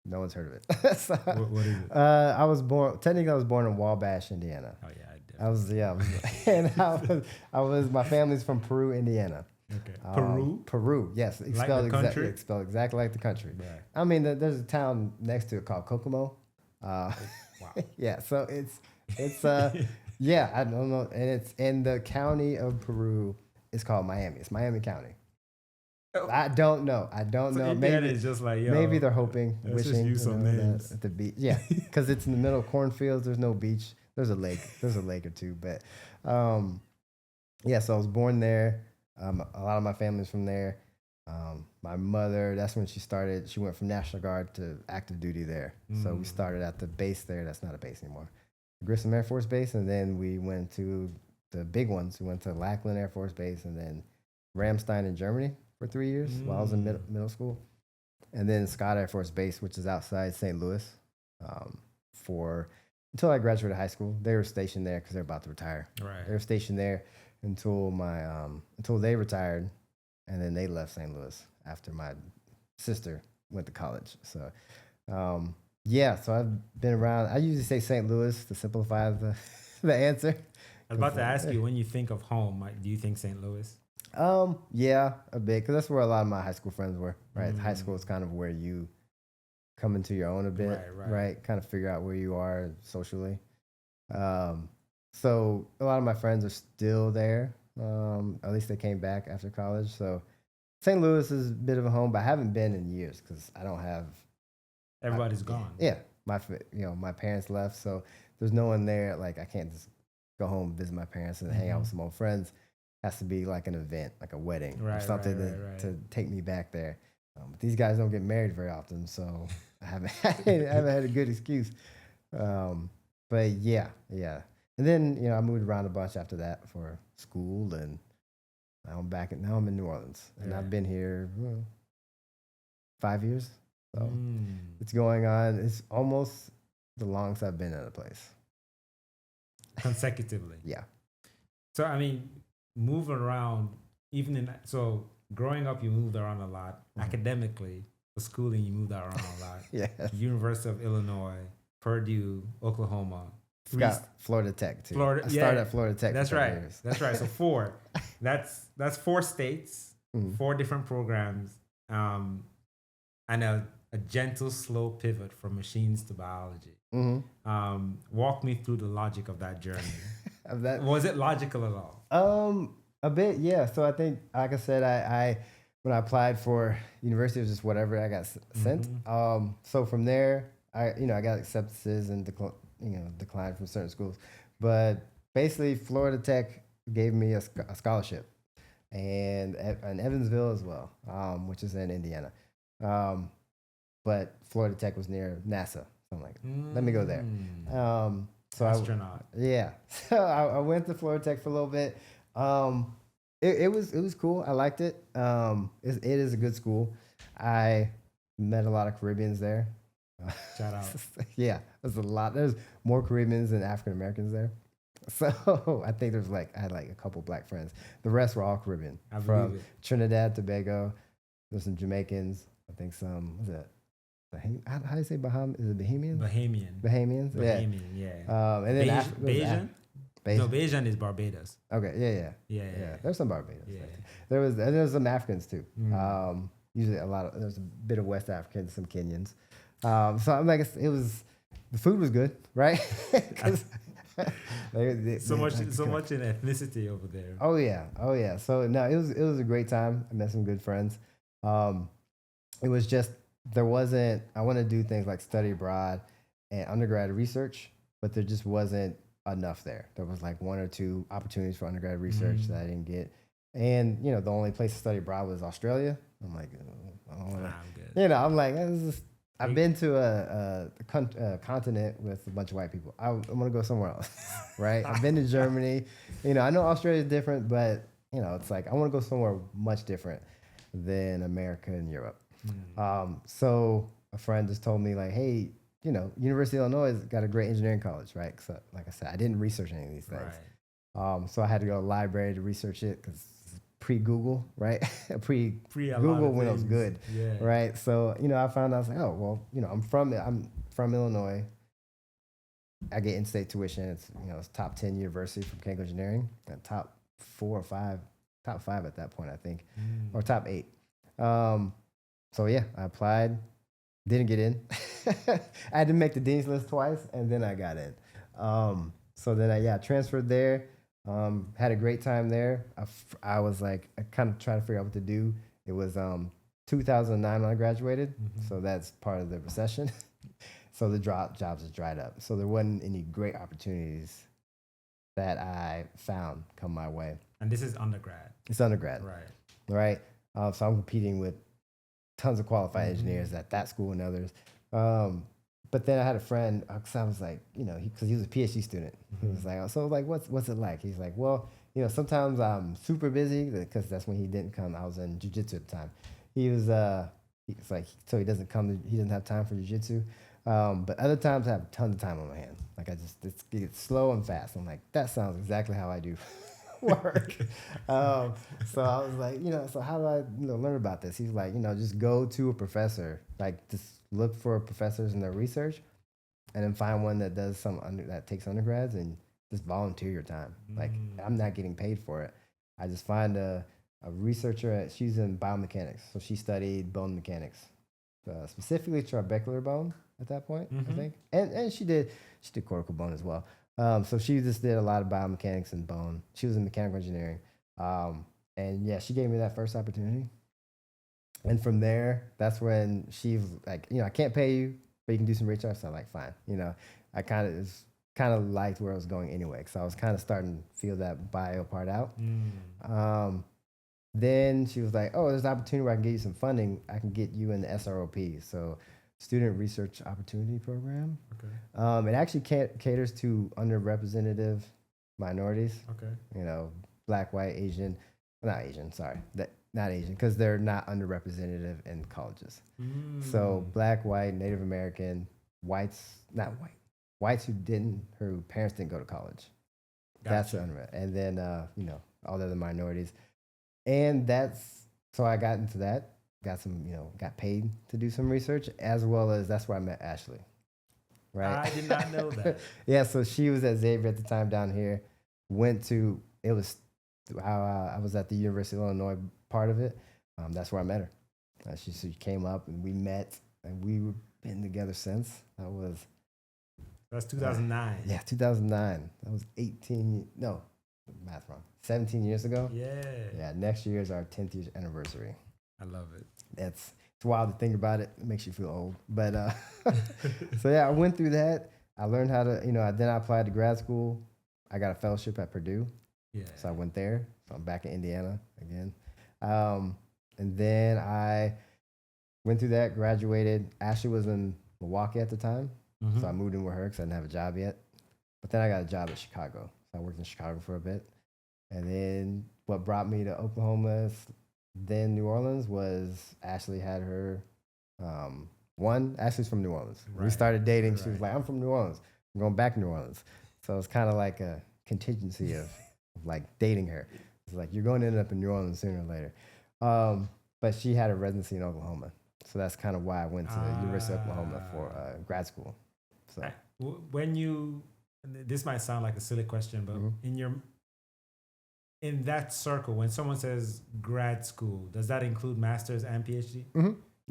No one's heard of it. So, what is it? I was born in Wabash, Indiana. Oh yeah, I did. I was my family's from Peru, Indiana. Okay. Peru? Peru, yes. Like the country? It's spelled exactly like the country. Right. I mean, there's a town next to it called Kokomo. Wow. Yeah, so it's yeah, I don't know. And it's in the county of Peru. It's called Miami. It's Miami County. Oh. I don't know. Indiana Maybe is just like, yo, maybe they're hoping, let's wishing just use some names at the beach. Yeah, because it's in the middle of cornfields. There's no beach. There's a lake. There's a lake or two. But yeah, so I was born there. A lot of my family's from there. My mother, that's when she started. She went from National Guard to active duty there. So we started at the base there. That's not a base anymore. Grissom Air Force Base, and then we went to the big ones. We went to Lackland Air Force Base, and then Ramstein in Germany for 3 years while I was in middle school, and then Scott Air Force Base, which is outside St. Louis, until I graduated high school. They were stationed there because they're about to retire. Right. They were stationed there until they retired, and then they left St. Louis after my sister went to college. So. Yeah, so I've been around. I usually say St. Louis to simplify the answer. I was about to ask you, when you think of home, do you think St. Louis? Yeah, a bit, because that's where a lot of my high school friends were. Right, high school is kind of where you come into your own a bit. Right. Kind of figure out where you are socially. So a lot of my friends are still there. At least they came back after college. So St. Louis is a bit of a home, but I haven't been in years because I don't have. Everybody's gone. Yeah, my parents left, so there's no one there. Like I can't just go home and visit my parents and hang out with some old friends. It has to be like an event, like a wedding or something to take me back there. But these guys don't get married very often, so I haven't had a good excuse. But yeah. And then I moved around a bunch after that for school, and now I'm in New Orleans, and I've been here 5 years. So it's going on. It's almost the longest I've been at a place. Consecutively. Yeah. So, I mean, moving around, so growing up, you moved around a lot. Academically, for schooling, you moved around a lot. Yeah. University of Illinois, Purdue, Oklahoma. Florida Tech, too. I started at Florida Tech That's for right. years. That's right. So 4. That's 4 states, 4 different programs, and a gentle, slow pivot from machines to biology. Walk me through the logic of that journey. Was it logical at all? A bit, yeah. So I think, like I said, I when I applied for university, it was just whatever I got sent. So from there, I got acceptances and declined from certain schools. But basically, Florida Tech gave me a scholarship, and in Evansville as well, which is in Indiana. But Florida Tech was near NASA. So I'm like, let me go there. So astronaut. So I went to Florida Tech for a little bit. It was cool. I liked it. It is a good school. I met a lot of Caribbeans there. Shout out. Yeah, there's a lot. There's more Caribbeans than African Americans there. So I think I had like a couple black friends. The rest were all Caribbean. From Trinidad, Tobago. There's some Jamaicans. I think some, how do you say Baham? Is it Bahamians? Bahamians? Yeah. And then Bajan? No, Bajan is Barbados. Okay, yeah. There's some Barbados. Yeah. There was some Africans too. Usually there's a bit of West Africans, some Kenyans. So I'm like, the food was good, right? So much in ethnicity over there. Oh yeah. So no, it was a great time. I met some good friends. It was just there wasn't, I want to do things like study abroad and undergrad research, but there just wasn't enough there. There was like one or two opportunities for undergrad research that I didn't get. And, you know, the only place to study abroad was Australia. I'm like, I don't want to, I'm good. you know, I'm like, I've been to a continent with a bunch of white people. I want to go somewhere else, right? I've been to Germany. You know, I know Australia is different, but, you know, it's like I want to go somewhere much different than America and Europe. So a friend just told me like, hey, you know, University of Illinois has got a great engineering college, right? So, like I said, I didn't research any of these things. Right. So I had to go to the library to research it because pre-Google, right? Pre Google when it was good, yeah. right? So, you know, I found out, I was like, oh, well, you know, I'm from Illinois. I get in-state tuition. It's, you know, it's top 10 university for mechanical engineering, and top 4 or 5, top 5 at that point, I think, or top 8. So yeah, I applied, didn't get in. I had to make the dean's list twice, and then I got in. So then I transferred there. Had a great time there. I was like, I kind of tried to figure out what to do. It was 2009 when I graduated, so that's part of the recession. So the jobs just dried up. So there wasn't any great opportunities that I found come my way. And this is undergrad. It's undergrad, right? So I'm competing with tons of qualified engineers at that school and others. But then I had a friend, because I was like, you know, because he was a PhD student. He was like, so like, what's it like? He's like, well, you know, sometimes I'm super busy because that's when he didn't come. I was in jiu-jitsu at the time. He's like, so he doesn't have time for jiu-jitsu. But other times I have tons of time on my hands. Like it gets slow and fast. I'm like, that sounds exactly how I do work. So I was like, you know, so how do I, you know, learn about this? He's like, you know, just go to a professor, like just look for professors in their research, and then find one that does that takes undergrads, and just volunteer your time. Like I'm not getting paid for it. I just find a researcher. She's in biomechanics, so she studied bone mechanics, specifically trabecular bone at that point, I think, and she did cortical bone as well. So she just did a lot of biomechanics and bone. She was in mechanical engineering. And yeah, she gave me that first opportunity. And from there, that's when she was like, you know, I can't pay you, but you can do some research. So I'm like, fine. You know, I kind of liked where I was going anyway, because I was kind of starting to feel that bio part out. Then she was like, oh, there's an opportunity where I can get you some funding. I can get you in the SROP. So Student Research Opportunity Program. Okay. It actually caters to underrepresented minorities. Okay. You know, Black, white, Asian, not Asian, sorry. Not Asian, because they're not underrepresented in colleges. So Black, white, Native American, whites whose parents didn't go to college. Gotcha. That's and then you know, all the other minorities. And so I got into that. Got paid to do some research, as well as that's where I met Ashley. Right? I did not know that. Yeah, so she was at Xavier at the time down here. I was at the University of Illinois part of it. That's where I met her. She came up and we met, and we've been together since. That's 2009. Yeah, 2009. That was 17 years ago. Yeah, next year is our 10th year anniversary. I love it. It's wild to think about it. It makes you feel old. But so yeah, I went through that. I learned how to, then I applied to grad school. I got a fellowship at Purdue. Yeah. So I went there. So I'm back in Indiana again. And then I went through that, graduated. Ashley was in Milwaukee at the time. So I moved in with her because I didn't have a job yet. But then I got a job at Chicago. So I worked in Chicago for a bit. And then what brought me to Oklahoma, then New Orleans, was Ashley had her, Ashley's from New Orleans. Right. We started dating. She was like, I'm from New Orleans. I'm going back to New Orleans. So it's kind of like a contingency of like dating her. It's like, you're going to end up in New Orleans sooner or later. But she had a residency in Oklahoma. So that's kind of why I went to the University of Oklahoma for grad school. So this might sound like a silly question, but in that circle, when someone says grad school, does that include master's and PhD?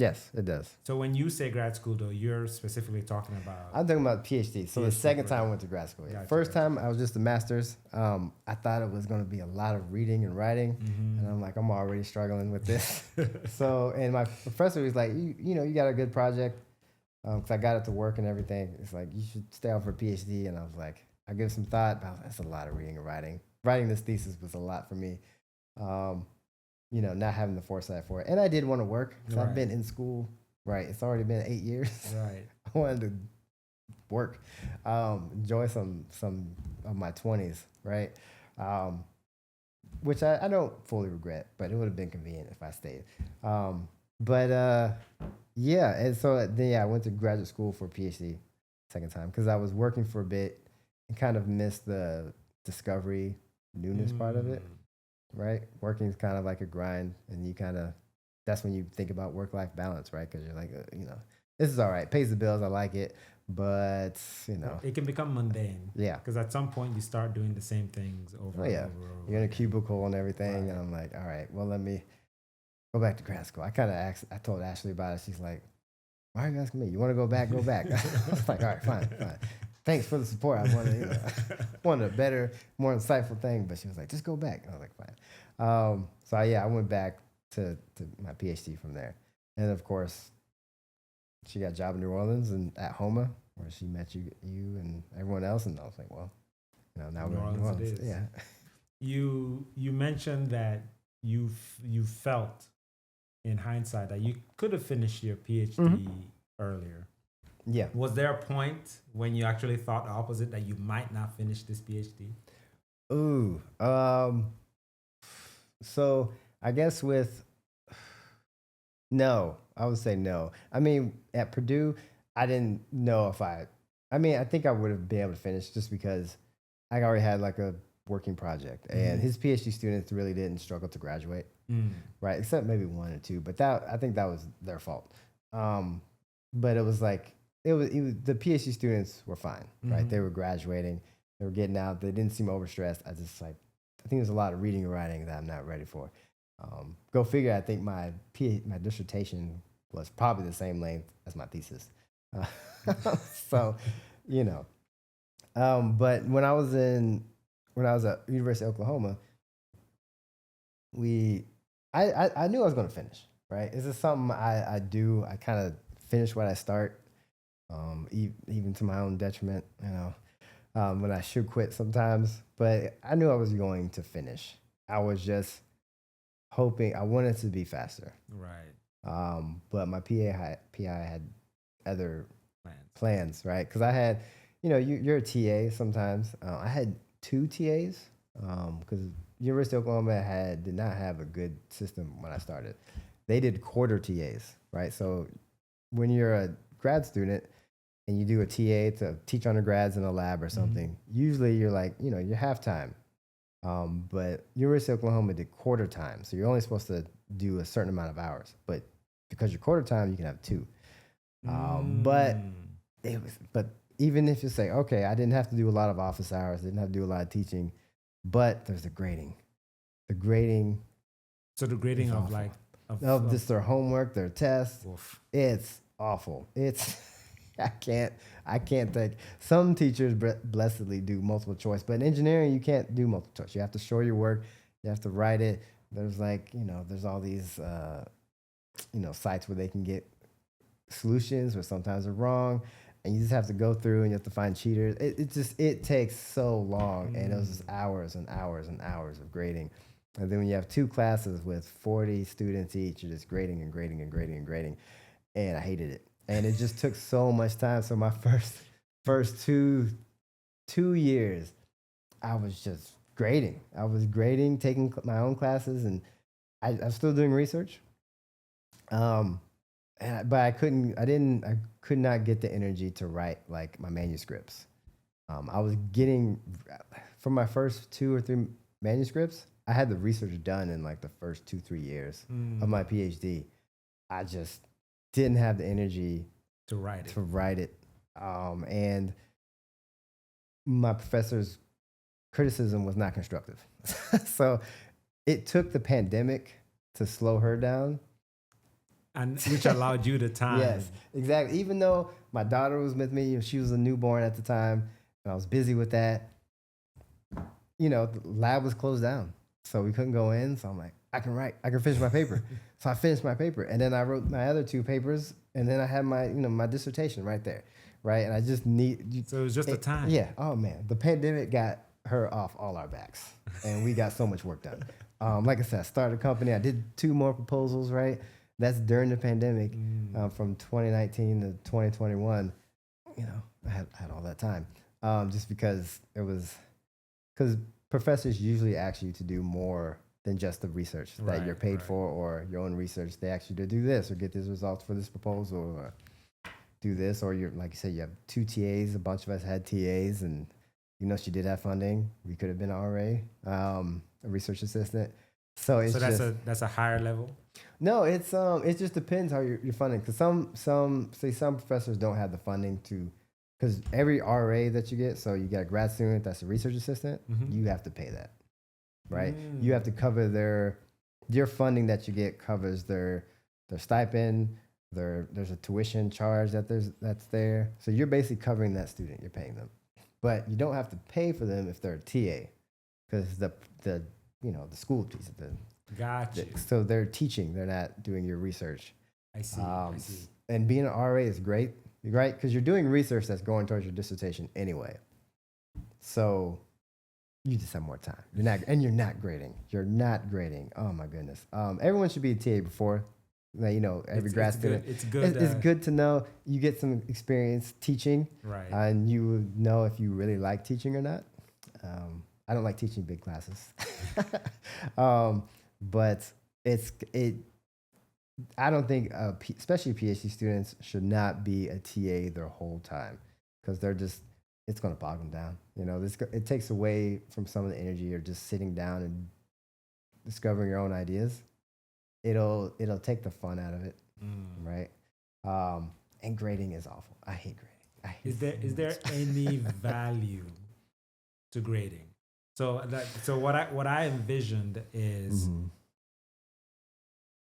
Yes, it does. So when you say grad school, though, you're specifically talking about. I'm talking about PhD. So the PhD second time I program. went to grad school. Yeah. Gotcha, First gotcha. time I was just a master's. I thought it was going to be a lot of reading and writing, and I'm like, I'm already struggling with this. So, and my professor was like, you know, you got a good project, because I got it to work and everything. It's like you should stay out for a PhD, and I was like, I give some thought. But I was like, that's a lot of reading and writing. Writing this thesis was a lot for me. You know, not having the foresight for it, and I did want to work because I've been in school. Right, it's already been 8 years. Right. I wanted to work, enjoy some of my 20s, right? Which I don't fully regret, but it would have been convenient if I stayed. Yeah, and so then I went to graduate school for a PhD second time because I was working for a bit and kind of missed the discovery newness part of it, right? Working is kind of like a grind, and you kind of that's when you think about work-life balance, right? Because you're like, you know, this is all right, pays the bills, I like it, but you know, it can become mundane. Yeah, because at some point you start doing the same things over and over. You're in a cubicle and everything, and I'm like, all right, well, let me go back to grad school. I told Ashley about it. She's like, why are you asking me? You want to go back? Go back. I was like, all right, fine. Thanks for the support. I wanted, you know, wanted a better, more insightful thing, but she was like, just go back. I was like, fine. So I went back to my PhD from there. And of course, she got a job in New Orleans and at Homa, where she met you and everyone else. And I was like, well, you know, now we're in New Orleans. Yeah. You mentioned that you felt in hindsight that you could have finished your PhD earlier. Yeah. Was there a point when you actually thought the opposite, that you might not finish this PhD? Ooh. So I guess no, I would say no. I mean, at Purdue, I didn't know if I think I would have been able to finish just because I already had like a working project, and his PhD students really didn't struggle to graduate, right? Except maybe one or two, but I think that was their fault. But it was like, it was the PhD students were fine, right? They were graduating, they were getting out, they didn't seem overstressed. I think there's a lot of reading and writing that I'm not ready for. Go figure. I think my dissertation was probably the same length as my thesis. So, you know, but when I was at University of Oklahoma, I knew I was going to finish, right? This is something I do. I kind of finish what I start, even to my own detriment, you know, when I should quit sometimes, but I knew I was going to finish. I was just hoping, I wanted to be faster. Right. But my PI had other plans, right? Because I had, you know, you're a TA sometimes. I had 2 TAs because University of Oklahoma did not have a good system when I started. They did quarter TAs, right? So when you're a grad student and you do a TA to teach undergrads in a lab or something, usually you're like, you know, you're half-time. But University of Oklahoma did quarter time. So you're only supposed to do a certain amount of hours. But because you're quarter time, you can have 2. But even if you say, okay, I didn't have to do a lot of office hours, didn't have to do a lot of teaching, but there's the grading. The grading. So the grading of awful. like of just their homework, their tests. Oof. It's awful. I can't take. Some teachers blessedly do multiple choice, but in engineering you can't do multiple choice. You have to show your work. You have to write it. There's like, you know, there's all these sites where they can get solutions, but sometimes they're wrong, and you just have to go through and you have to find cheaters. It takes so long, and it was just hours and hours and hours of grading. And then when you have 2 classes with 40 students each, you're just grading and grading and grading and grading, and I hated it. And it just took so much time. So my first two years, I was just grading. I was grading, taking my own classes, and I'm still doing research. But I could not get the energy to write like my manuscripts. I was getting, from my first 2 or 3 manuscripts, I had the research done in like the first 2-3 years of my PhD. I just didn't have the energy to write it. And my professor's criticism was not constructive. So it took the pandemic to slow her down. and which allowed you the time. Yes, exactly. Even though my daughter was with me, she was a newborn at the time, and I was busy with that. The lab was closed down, so we couldn't go in. So I'm like, I can finish my paper. So I finished my paper, and then I wrote my other two papers, and then I had my, my dissertation right there, right? And I just So it was just the time. Yeah. Oh man, the pandemic got her off all our backs, and we got so much work done. Like I said, I started a company. I did 2 more proposals, right? That's during the pandemic, from 2019 to 2021. I had all that time, just because professors usually ask you to do more than just the research that you're paid for, or your own research. They ask you to do this or get these results for this proposal, or do this, or you're, like you said, you have 2 TAs. A bunch of us had TAs, and she did have funding. We could have been an RA, a research assistant. So that's a higher level. No, it just depends how you're funding. Because some professors don't have the funding to, because every RA that you get, so you got a grad student that's a research assistant, you have to pay that, right? You have to cover your funding that you get covers their stipend. There's a tuition charge that's there. So you're basically covering that student. You're paying them, but you don't have to pay for them if they're a TA, because the school piece of the. Gotcha. So they're teaching. They're not doing your research. I see. I see. And being an RA is great, right? Because you're doing research that's going towards your dissertation anyway. So you just have more time. You're not grading. You're not grading. Oh my goodness. Everyone should be a TA before. Every grad student. It's good. It's good to know. You get some experience teaching, right? And you would know if you really like teaching or not. I don't like teaching big classes, but I don't think, especially PhD students, should not be a TA their whole time, because it's going to bog them down. It takes away from some of the energy of just sitting down and discovering your own ideas. It'll take the fun out of it, right? And grading is awful. I hate grading. Is there any value to grading? So what I envisioned is,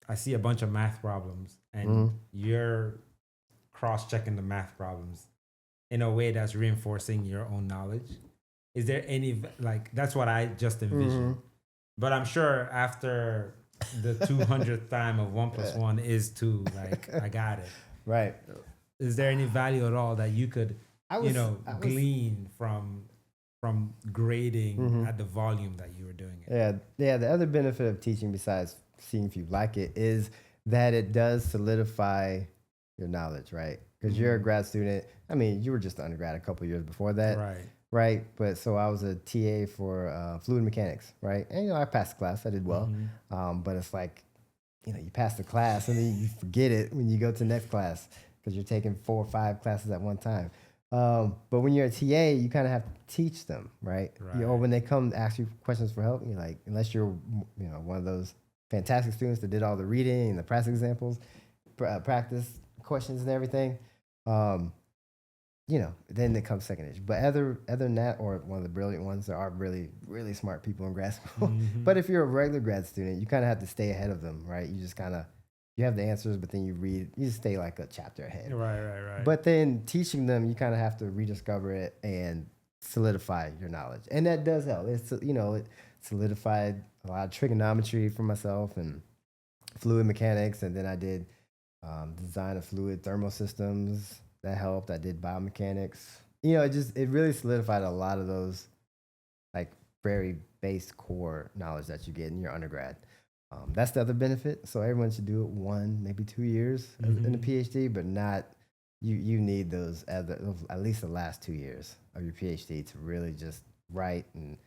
I see a bunch of math problems, and you're cross-checking the math problems in a way that's reinforcing your own knowledge. Is there any, that's what I just envisioned. But I'm sure after the 200th time of 1 + 1 is 2, I got it. Right. Is there any value at all that you could, glean from grading at the volume that you were doing it? Yeah. The other benefit of teaching, besides seeing if you like it, is that it does solidify your knowledge, right? Because you're a grad student. I mean, you were just an undergrad a couple of years before that, right? But so I was a TA for fluid mechanics, right? And I passed the class. I did well, but it's like, you pass the class and then you forget it when you go to the next class, because you're taking 4 or 5 classes at one time. But when you're a TA, you kind of have to teach them, right? Or when they come to ask you questions for help, you're like, unless you're, one of those fantastic students that did all the reading and the practice examples, practice questions and everything, then it comes second issue. But other than that, or one of the brilliant ones, there are really, really smart people in grad school. But if you're a regular grad student, you kind of have to stay ahead of them, right? You just kind of, you have the answers, but then you just stay like a chapter ahead. Right. But then teaching them, you kind of have to rediscover it and solidify your knowledge. And that does help. It solidified a lot of trigonometry for myself and fluid mechanics. And then I did design of fluid thermal systems. That helped. I did biomechanics. It really solidified a lot of those very base core knowledge that you get in your undergrad. That's the other benefit. So everyone should do it 1, maybe 2 years in a PhD, but not, you need those at least the last 2 years of your PhD to really just write and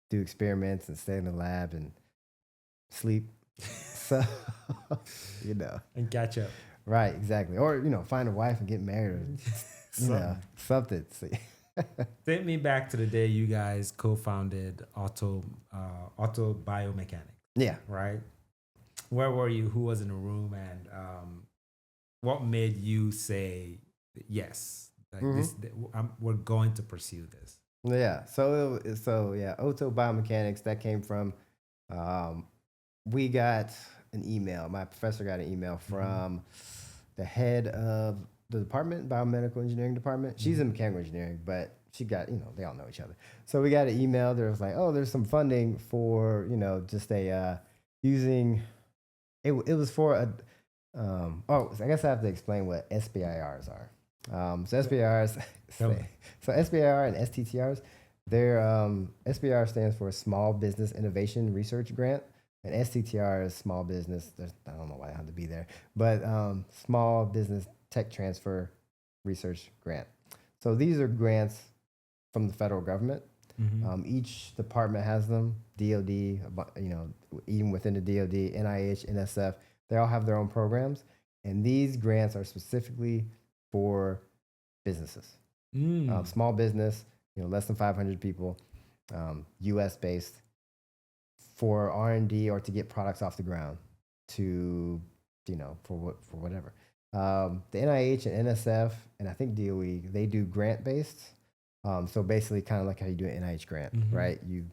do experiments and stay in the lab and sleep. So, And catch up. Right, exactly. Or, find a wife and get married or something. Take me back to the day you guys co-founded Oto-Biomechanics. Yeah. Right? Where were you? Who was in the room? And what made you say, yes, we're going to pursue this? Yeah. So Oto-Biomechanics, that came from, we got an email. My professor got an email from the head of the department, biomedical engineering department. She's in mechanical engineering, but she got, they all know each other. So we got an email. There was like, oh, there's some funding for, just using, it was for a, I guess I have to explain what SBIRs are. So SBIRs, so SBIR and STTRs, they're, SBIR stands for Small Business Innovation Research Grant, and STTR is Small Business, I don't know why I have to be there, but Small Business Tech Transfer Research Grant. So these are grants from the federal government. Each department has them, DOD, even within the DOD, NIH, NSF, they all have their own programs. And these grants are specifically for businesses, small business, less than 500 people, US based, for R&D or to get products off the ground to, for whatever. The NIH and NSF, and I think DOE, they do grant based. So basically kind of like how you do an NIH grant, right? You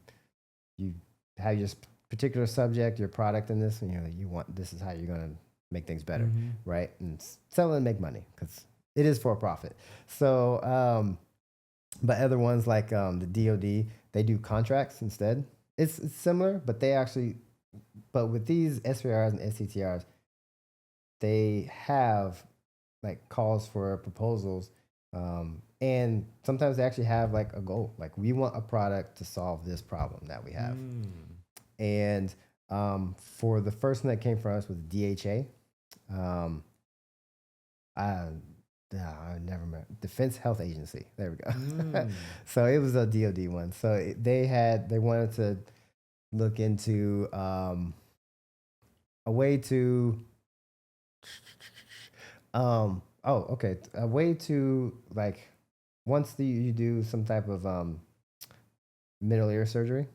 have your particular subject, your product in this, and this is how you're going to make things better, right? And sell it and make money because it is for profit. So, but other ones like the DOD, they do contracts instead. It's similar, but but with these SVRs and SCTRs, they have like calls for proposals, and sometimes they actually have like a goal, like we want a product to solve this problem that we have. And for the first one that came from us was DHA. I never remember. Defense Health Agency. There we go. So it was a DOD one. So they wanted to look into a way to a way to, like, once you do some type of middle ear surgery,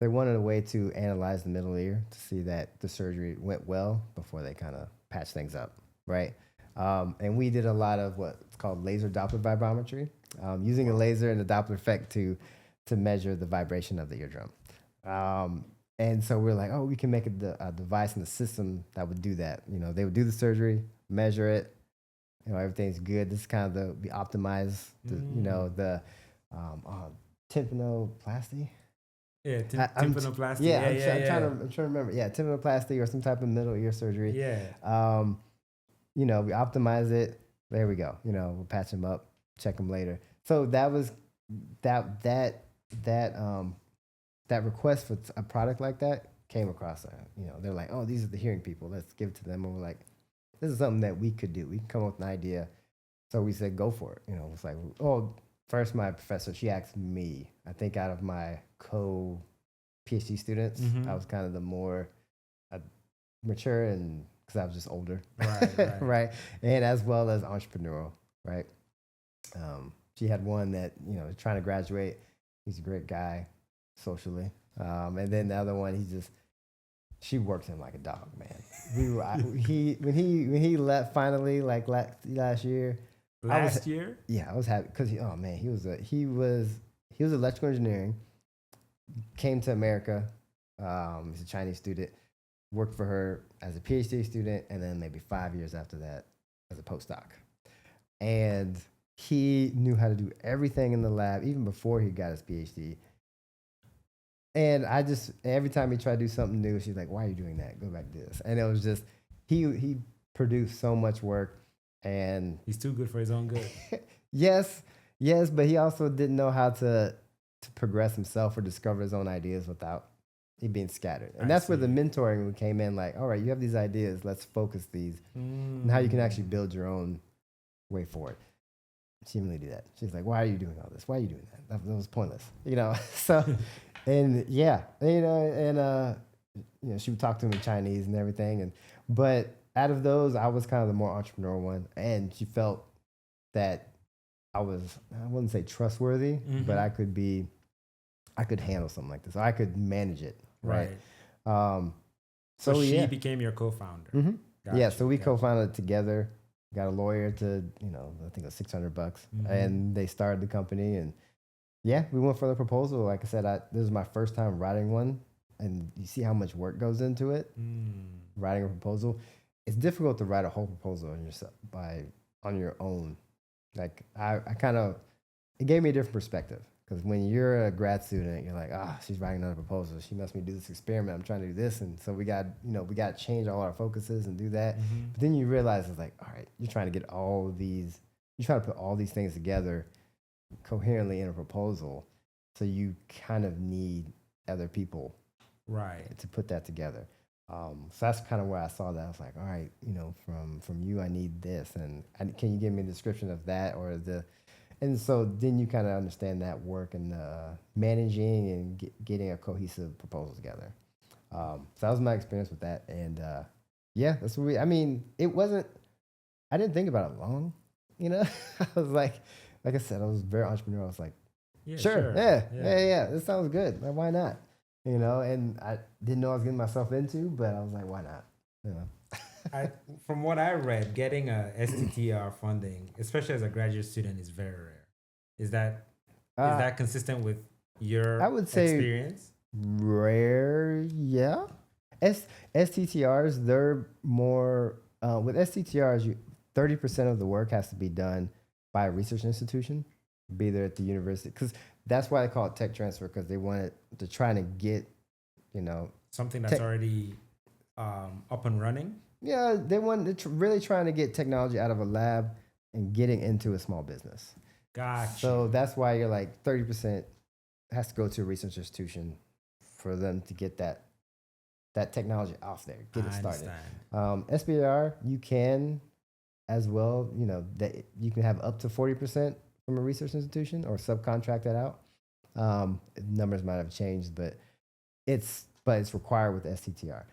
they wanted a way to analyze the middle ear to see that the surgery went well before they kind of patch things up, right? And we did a lot of what's called laser Doppler vibrometry, using a laser and a Doppler effect to measure the vibration of the eardrum. And so we're like, oh, we can make a device and a system that would do that. They would do the surgery, measure it, everything's good. This is kind of the optimized, the tympanoplasty. Yeah, tympanoplasty. I'm trying to remember. Yeah, tympanoplasty or some type of middle ear surgery. Yeah. We optimize it. There we go. We'll patch them up, check them later. So that was that request for a product like that came across. They're like, oh, these are the hearing people. Let's give it to them. And we're like, this is something that we could do. We can come up with an idea. So we said, go for it. It's like, oh, first my professor, she asked me, I think out of my PhD students, I was kind of the more mature, and because I was just older, right. Right, and as well as entrepreneurial, right. She had one that trying to graduate. He's a great guy socially, and then the other one, she worked him like a dog, man. When he left finally, like last year. Last year? Yeah, I was happy because he was electrical engineering. Came to America. He's a Chinese student. Worked for her as a PhD student, and then maybe 5 years after that as a postdoc. And he knew how to do everything in the lab even before he got his PhD. And every time he tried to do something new, she's like, "Why are you doing that? Go back to this." And it was just he produced so much work. And he's too good for his own good. yes, but he also didn't know how to progress himself or discover his own ideas without it being scattered. And that's where the mentoring came in. Like, all right, you have these ideas, let's focus these, and how you can actually build your own way forward. She didn't really do that. She's like, "Why are you doing all this? Why are you doing that? That was pointless." So, and yeah, she would talk to him in Chinese and everything, but out of those, I was kind of the more entrepreneurial one, and she felt that I wouldn't say trustworthy, but I could handle something like this. I could manage it, right? So she became your co-founder. Gotcha. So we co-founded it together. Got a lawyer to, I think it was $600, and they started the company. And yeah, we went for the proposal. Like I said, this was my first time writing one, and you see how much work goes into it. writing a proposal, it's difficult to write a whole proposal on your own. Like I kind of, it gave me a different perspective because when you're a grad student, you're like, she's writing another proposal. She must me do this experiment. I'm trying to do this, and so we got to change all our focuses and do that. But then you realize it's like, all right, you're trying to get you're trying to put all these things together coherently in a proposal. So you kind of need other people, right, to put that together. So that's kind of where I saw that. I was like, all right, from you, I need this, and can you give me a description of that and so then you kind of understand that work and managing and getting a cohesive proposal together. So that was my experience with that, and yeah, that's what it wasn't. I didn't think about it long, I was like I said, I was very entrepreneurial. I was like, sure. Yeah. This sounds good. Like, why not? And I didn't know I was getting myself into, but I was like, why not? From what I read, getting a STTR funding, especially as a graduate student, is very rare. Is that consistent with your I would say experience? Rare, yeah. STTRs, they're more with STTRs. 30% of the work has to be done by a research institution, be there at the university, because that's why they call it tech transfer, because they wanted to try to get, something that's already up and running. Yeah, they wanted really trying to get technology out of a lab and getting into a small business. Gotcha. So that's why you're like 30% has to go to a research institution for them to get that technology off there, get it started. SBIR, you can as well, that you can have up to 40% from a research institution or subcontract that out. Numbers might have changed, but it's required with STTR.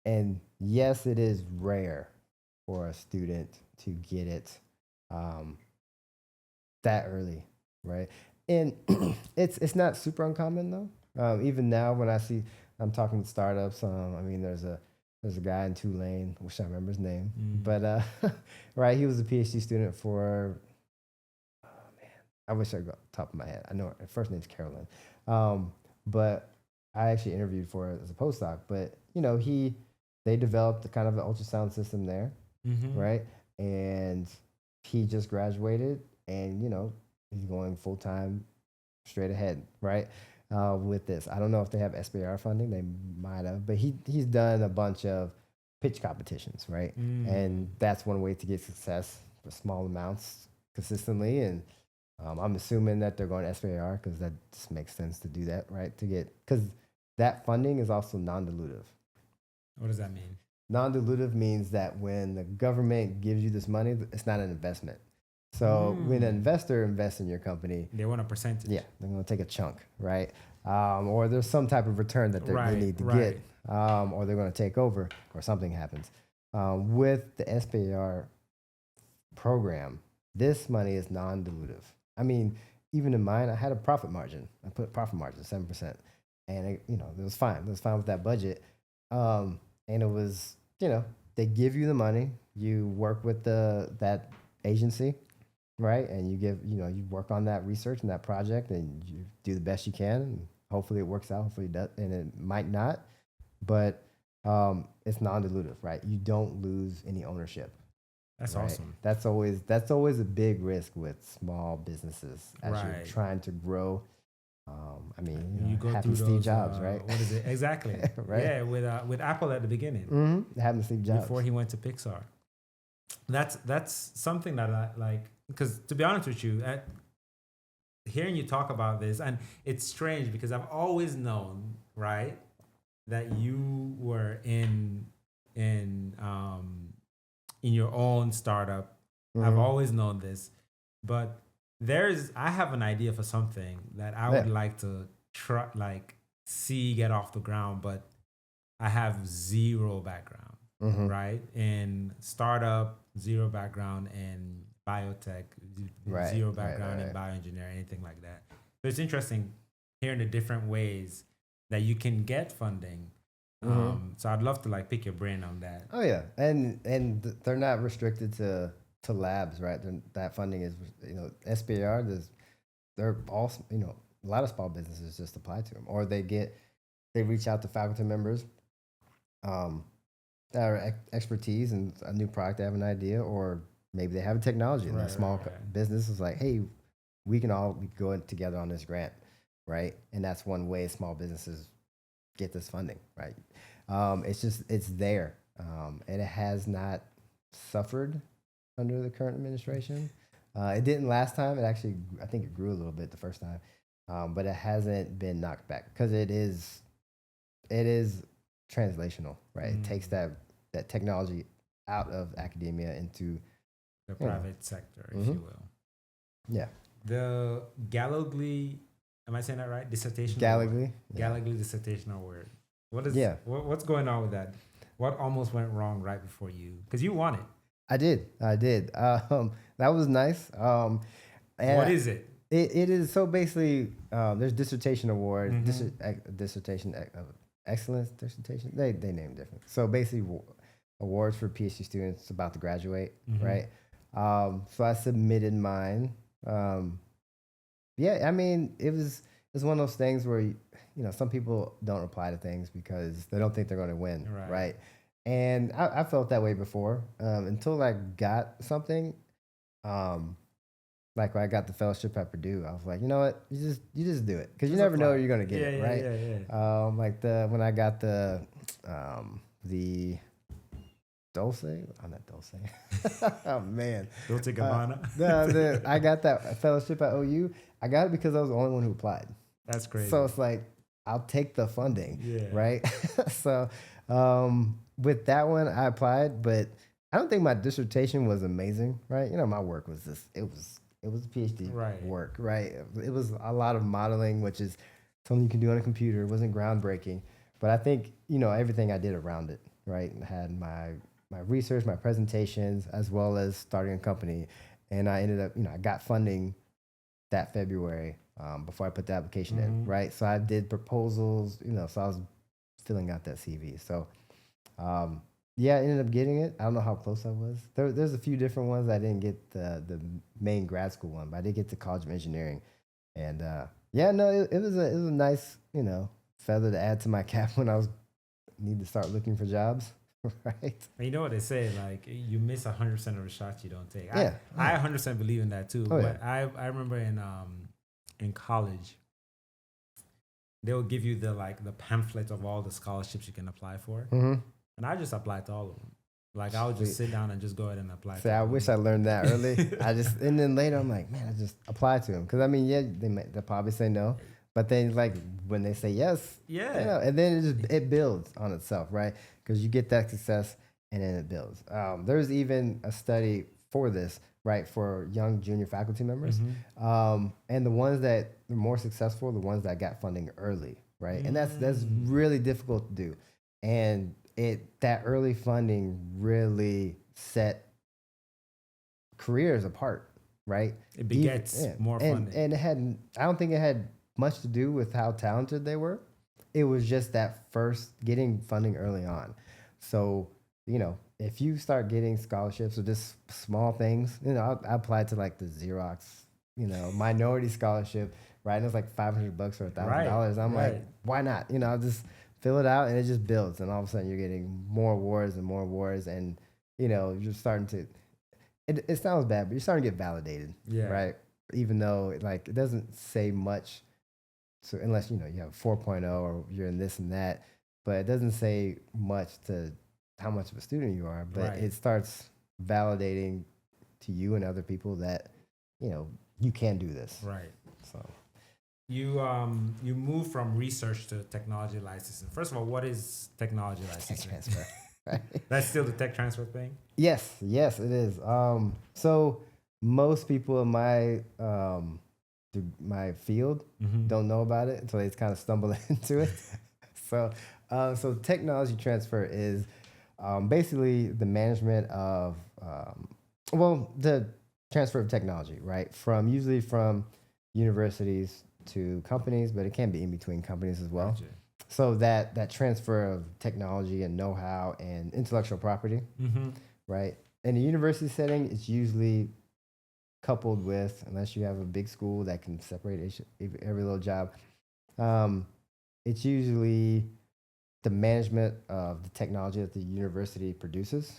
And yes, it is rare for a student to get it that early, right? And it's not super uncommon though. Even now, when I'm talking with startups. There's a guy in Tulane, wish I remember his name, but right, he was a PhD student for. Oh man, I wish I got top of my head. I know her first name's Carolyn, but I actually interviewed for it as a postdoc. But they developed kind of an ultrasound system there, right? And he just graduated, and he's going full time, straight ahead, right? With this, I don't know if they have SBIR funding. They might have, but he's done a bunch of pitch competitions, right? And that's one way to get success for small amounts consistently. And I'm assuming that they're going to SBIR because that just makes sense to do that, right? Because that funding is also non-dilutive. What does that mean? Non-dilutive means that when the government gives you this money, it's not an investment. So when an investor invests in your company, they want a percentage. Yeah, they're going to take a chunk, right? Or there's some type of return that they need to get, or they're going to take over, or something happens. With the SBIR program, this money is non-dilutive. Even in mine, I had a profit margin. I put a profit margin of 7%, and it was fine. It was fine with that budget, and it was they give you the money, you work with that agency. Right. And you work on that research and that project and you do the best you can. And hopefully it works out. Hopefully it does. And it might not, but it's non-dilutive, right? You don't lose any ownership. That's right? Awesome. That's always a big risk with small businesses as you're trying to grow. You go happened through Steve those, Jobs, right? What is it? Exactly. Right. Yeah. With Apple at the beginning. Mm-hmm. It happened to Steve Jobs. Before he went to Pixar. That's something that I like. Because to be honest with you, hearing you talk about this, and it's strange because I've always known, right, that you were in your own startup. I've always known this, but I have an idea for something that I would like to try, see get off the ground, but I have zero background, right, in startup, zero background in biotech, zero background in bioengineering, anything like that. So it's interesting hearing the different ways that you can get funding. So I'd love to pick your brain on that. Oh yeah, and they're not restricted to labs, right? That funding is SBIR. They're all a lot of small businesses just apply to them, or they reach out to faculty members expertise and a new product, they have an idea, or maybe they have a technology and a small business is like, hey, we can all go in together on this grant, right? And that's one way small businesses get this funding, right? It's there, and it has not suffered under the current administration. It didn't last time. It actually, I think it grew a little bit the first time, but it hasn't been knocked back because it is translational, right? It takes that technology out of academia into the private sector, if you will. Yeah. The Gallagly, am I saying that right? Dissertation. Gallagly. Gallagly dissertation award. What's going on with that? What almost went wrong right before you? Because you won it. I did. That was nice. What is it? It is, so basically, there's dissertation award, dissertation excellence dissertation. They name different. So basically, awards for PhD students about to graduate, right? So I submitted mine. Yeah, I mean, it's one of those things where some people don't apply to things because they don't think they're going to win, right? And I felt that way before, until I got something. Like when I got the fellowship at Purdue, I was like, you know what, you just do it, because you never know you're gonna get it, right? Yeah. Like when I got the Dulce, I'm not Dulce. Oh man, Dulce Gabbana. I got that fellowship at OU. I got it because I was the only one who applied. That's crazy. So it's like, I'll take the funding, right? So with that one, I applied, but I don't think my dissertation was amazing, right? My work was it was a PhD work, right? It was a lot of modeling, which is something you can do on a computer. It wasn't groundbreaking, but I think, everything I did around it, right? I had my research, my presentations, as well as starting a company. And I ended up, I got funding that February before I put the application in, right? So I did proposals, so I was filling out that CV. So, yeah, I ended up getting it. I don't know how close I was. There's a few different ones. I didn't get the main grad school one, but I did get the College of Engineering. And it was a nice, feather to add to my cap when I need to start looking for jobs, right? You know what they say, like, you miss 100% of the shots you don't take. Yeah. I 100% believe in that too. But I remember in college, they will give you the pamphlet of all the scholarships you can apply for. And I just applied to all of them. Like, I would just sit down and just go ahead and apply. I wish I learned that early. And then later I'm like, man, I just applied to them. Because I mean, they'll probably say no, but then like when they say yes, and then it builds on itself, right? Because you get that success and then it builds. There's even a study for this, right, for young junior faculty members, and the ones that are more successful, the ones that got funding early, right, and that's really difficult to do, and that early funding really set careers apart, right? It begets more funding. And I don't think it had much to do with how talented they were. It was just that first getting funding early on. So, if you start getting scholarships or just small things, I applied to like the Xerox, minority scholarship, right? And it was like $500 or $1,000. I'm like, why not? I'll just fill it out and it just builds. And all of a sudden you're getting more awards and more awards. And, you're starting to, it sounds bad, but you're starting to get validated, right? Even though it doesn't say much. So unless, you have 4.0 or you're in this and that, but it doesn't say much to how much of a student you are, but it starts validating to you and other people that, you can do this. Right. So you move from research to technology licensing. First of all, what is technology licensing? Tech transfer. Right? That's still the tech transfer thing? Yes, it is. So most people in my field don't know about it until they kind of stumble into it. So technology transfer is basically the management of the transfer of technology, right? Usually from universities to companies, but it can be in between companies as well. Gotcha. So that transfer of technology and know-how and intellectual property, right? In a university setting, it's usually coupled with, unless you have a big school that can separate every little job, it's usually the management of the technology that the university produces,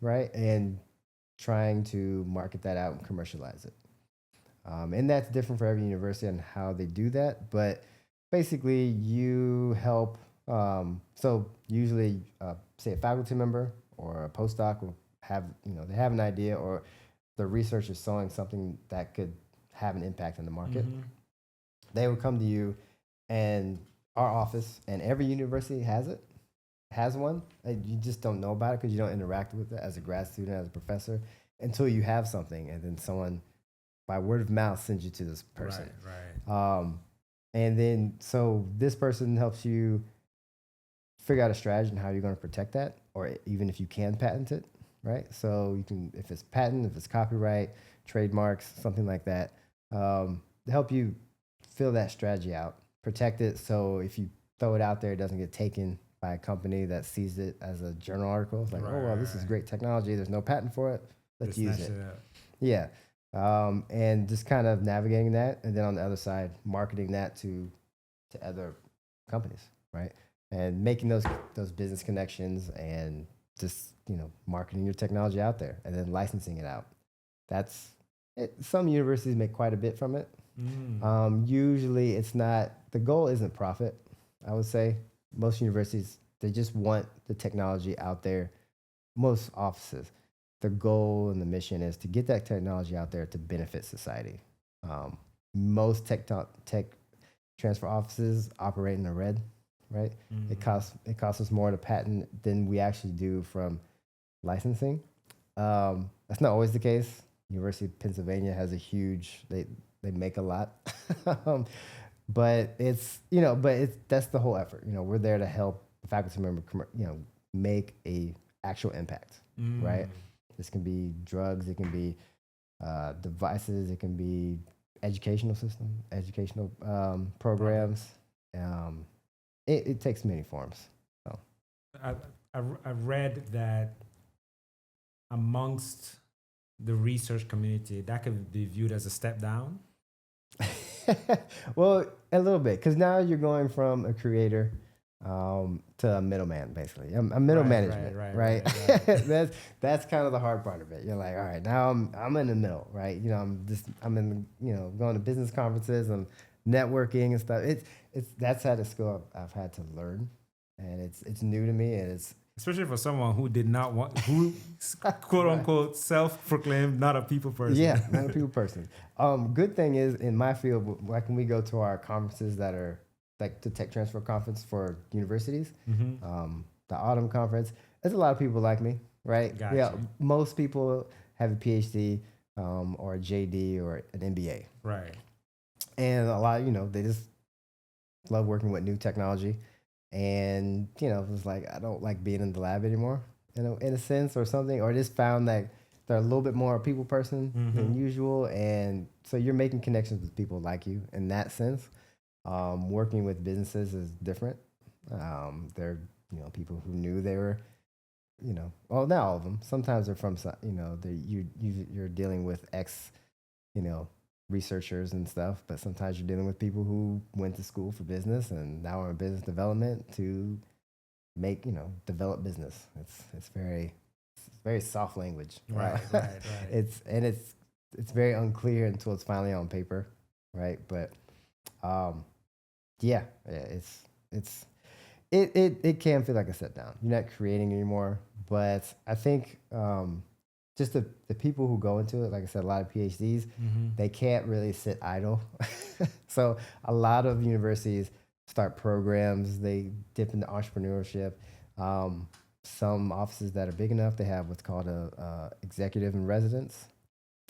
right? And trying to market that out and commercialize it. And that's different for every university and how they do that. But basically, you help. So usually, say a faculty member or a postdoc will have, they have an idea, or the research is showing something that could have an impact on the market. They would come to you, and our office, and every university has one. You just don't know about it because you don't interact with it as a grad student, as a professor, until you have something, and then someone by word of mouth sends you to this person. Right. And then so this person helps you figure out a strategy and how you're going to protect that, or even if you can patent it, right? So you can, if it's patent, if it's copyright, trademarks, something like that, to help you fill that strategy out, protect it. So if you throw it out there, it doesn't get taken by a company that sees it as a journal article. It's like, oh, well, this is great technology. There's no patent for it. Let's use it. Yeah. And just kind of navigating that. And then on the other side, marketing that to other companies, right? And making those business connections and just, marketing your technology out there and then licensing it out. That's it. Some universities make quite a bit from it. Usually it's not, the goal isn't profit. I would say most universities, they just want the technology out there. Most offices, the goal and the mission is to get that technology out there to benefit society. Most tech transfer offices operate in the red, right? It costs us more to patent than we actually do from licensing. That's not always the case. University of Pennsylvania has a huge, they make a lot. But it's, that's the whole effort. We're there to help the faculty member, make a actual impact, right? This can be drugs, it can be devices, it can be educational programs. It takes many forms. So. I read that amongst the research community, that could be viewed as a step down. Well, a little bit, because now you're going from a creator to a middleman, basically. A middle management, right? That's kind of the hard part of it. You're like, all right, now I'm in the middle, right? I'm in, going to business conferences and networking and stuff. That's had a skill I've had to learn, and it's new to me, and it's especially for someone who did not want, who quote unquote self-proclaimed not a people person. Yeah, not a people person. Good thing is in my field, like when we go to our conferences that are like the tech transfer conference for universities, the autumn conference, there's a lot of people like me, right? Gotcha. Yeah, most people have a PhD or a JD or an MBA. Right. And a lot, they just love working with new technology. And, it was like, I don't like being in the lab anymore, in a sense or something, or just found that they're a little bit more a people person than usual. And so you're making connections with people like you in that sense. Working with businesses is different. They're, people who knew they were, well, not all of them. Sometimes they're from, you're dealing with researchers and stuff, but sometimes you're dealing with people who went to school for business and now are in business development to make, develop business. It's very soft language. Right. It's very unclear until it's finally on paper. Right. But, it can feel like a sit down. You're not creating anymore, but I think, just the people who go into it, like I said, a lot of PhDs, they can't really sit idle. So a lot of universities start programs. They dip into entrepreneurship. Some offices that are big enough, they have what's called a executive in residence.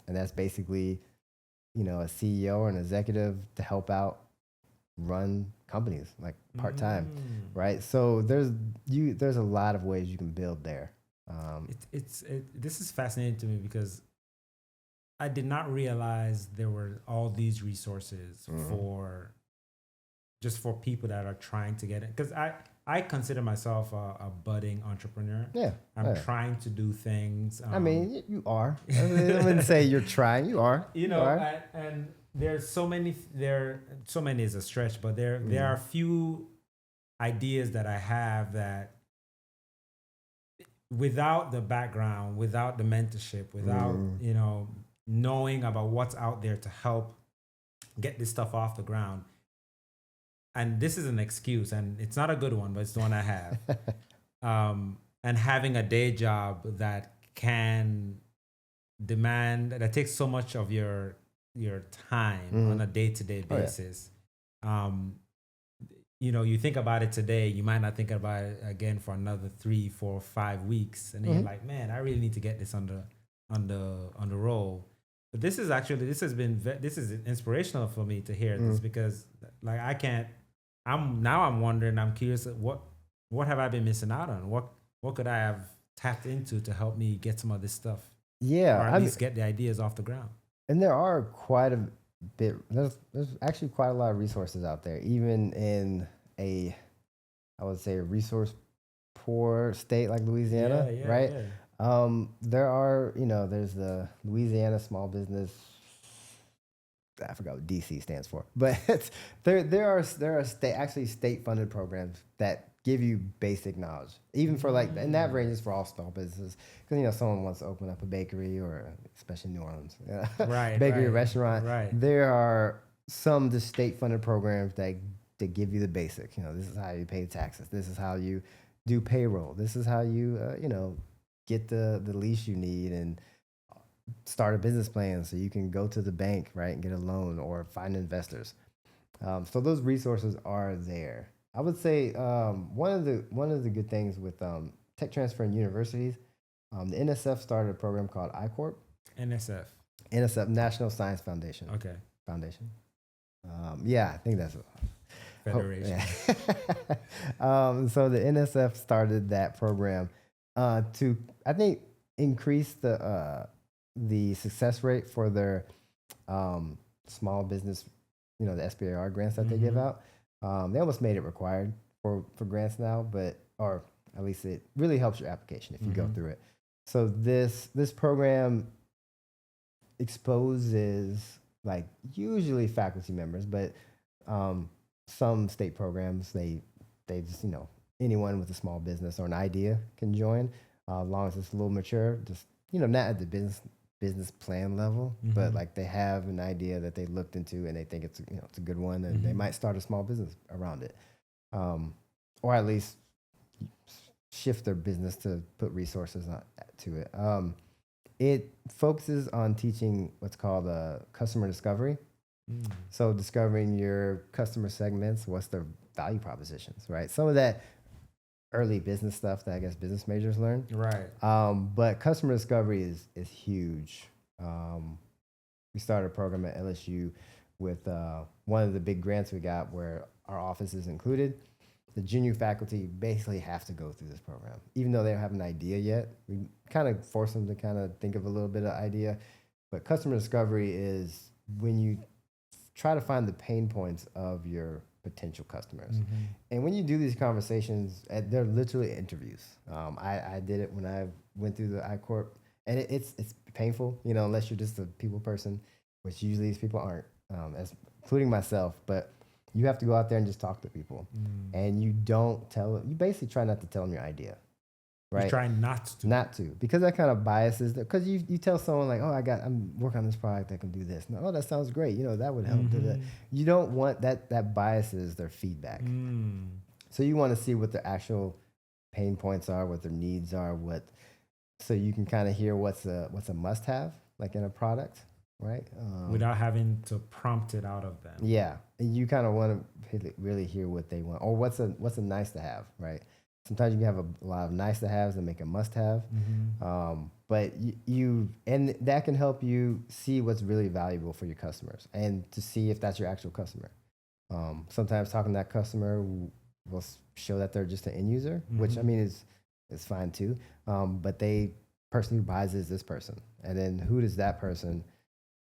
And that's basically, a CEO or an executive to help out run companies like part-time, right? So there's a lot of ways you can build there. This is fascinating to me because I did not realize there were all these resources for people that are trying to get it. Because I consider myself a budding entrepreneur. Yeah, I'm trying to do things. I mean, you are. I wouldn't say you're trying. You are. And there's so many. So many is a stretch, but there are a few ideas that I have that without the background, without the mentorship, without, knowing about what's out there to help get this stuff off the ground. And this is an excuse, and it's not a good one, but it's the one I have. And having a day job that can demand, that takes so much of your time on a day-to-day basis. You think about it today, you might not think about it again for another 3, 4, 5 weeks, and then you're like, man, I really need to get this on the roll. But this is inspirational for me to hear this, because like I'm wondering, I'm curious, what have I been missing out on? What could I have tapped into to help me get some of this stuff? Yeah, or at least get the ideas off the ground. And there are quite a bit. There's actually quite a lot of resources out there, even in I would say, a resource poor state like Louisiana, right? Yeah. There are, there's the Louisiana Small Business. I forgot what DC stands for, but there are state funded programs that give you basic knowledge, even for and that ranges for all small businesses, because someone wants to open up a bakery, or especially New Orleans, bakery or restaurant. Right. There are some just state funded programs that give you the basics. This is how you pay taxes. This is how you do payroll. This is how you get the lease you need and start a business plan, so you can go to the bank, right, and get a loan or find investors. So those resources are there. I would say one of the good things with tech transfer in universities, the NSF started a program called iCorp. NSF, National Science Foundation. Okay. Foundation. I think that's Federation. So the NSF started that program to, I think, increase the success rate for their small business, the SBIR grants that they give out. They almost made it required for grants now, or at least it really helps your application if you go through it. So this program exposes, usually faculty members, but some state programs, they just, anyone with a small business or an idea can join, as long as it's a little mature, just, not at the business plan level, but they have an idea that they looked into and they think it's a good one, and they might start a small business around it, or at least shift their business to put resources to it. It focuses on teaching what's called customer discovery. So discovering your customer segments, what's their value propositions, right? Some of that early business stuff that I guess business majors learn. Right. But customer discovery is huge. We started a program at LSU with one of the big grants we got where our office is included. The junior faculty basically have to go through this program, even though they don't have an idea yet. We kind of force them to kind of think of a little bit of idea. But customer discovery is when you try to find the pain points of your potential customers. And when you do these conversations, they're literally interviews. I did it when I went through the iCorp, and it's painful, unless you're just a people person, which usually these people aren't, including myself. But you have to go out there and just talk to people, and you basically try not to tell them your idea. Right? You try not to, because that kind of biases. Because you tell someone I'm working on this product that can do this. No, that sounds great. That would help. You don't want that biases their feedback. So you want to see what the actual pain points are, what their needs are, so you can kind of hear what's a must have in a product, right? Without having to prompt it out of them. Yeah, and you kind of want to really hear what they want, or what's a nice to have, right? Sometimes you can have a lot of nice to haves that make a must have, but and that can help you see what's really valuable for your customers and to see if that's your actual customer. Sometimes talking to that customer will show that they're just an end user, which I mean is fine too. But the person who buys is this person, and then who does that person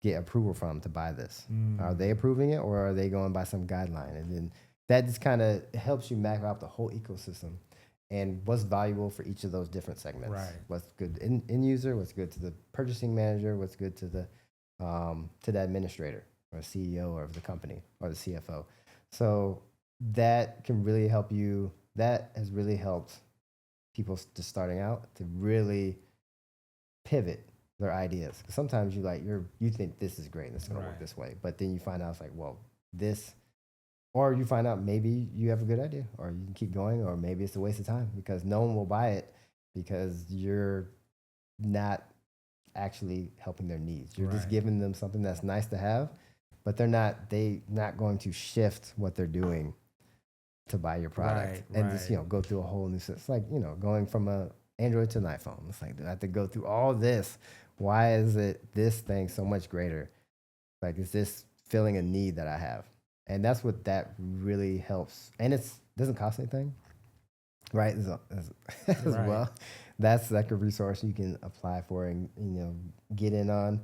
get approval from to buy this? Are they approving it, or are they going by some guideline? And then that just kind of helps you map out the whole ecosystem and what's valuable for each of those different segments. Right. What's good end user, what's good to the purchasing manager, what's good to the administrator or CEO of the company or the CFO. So that can really help you. That has really helped people just starting out to really pivot their ideas. 'Cause sometimes you think this is great and it's going to work this way, but then you find out it's like, well, this, or you find out maybe you have a good idea, or you can keep going, or maybe it's a waste of time because no one will buy it because you're not actually helping their needs. You're just giving them something that's nice to have, but they not going to shift what they're doing to buy your product and just go through a whole new system. It's like going from a Android to an iPhone. It's like, do I have to go through all this? Why is it this thing so much greater? Like, is this filling a need that I have? And that's what that really helps. And it doesn't cost anything, right? As well. That's like a resource you can apply for and get in on,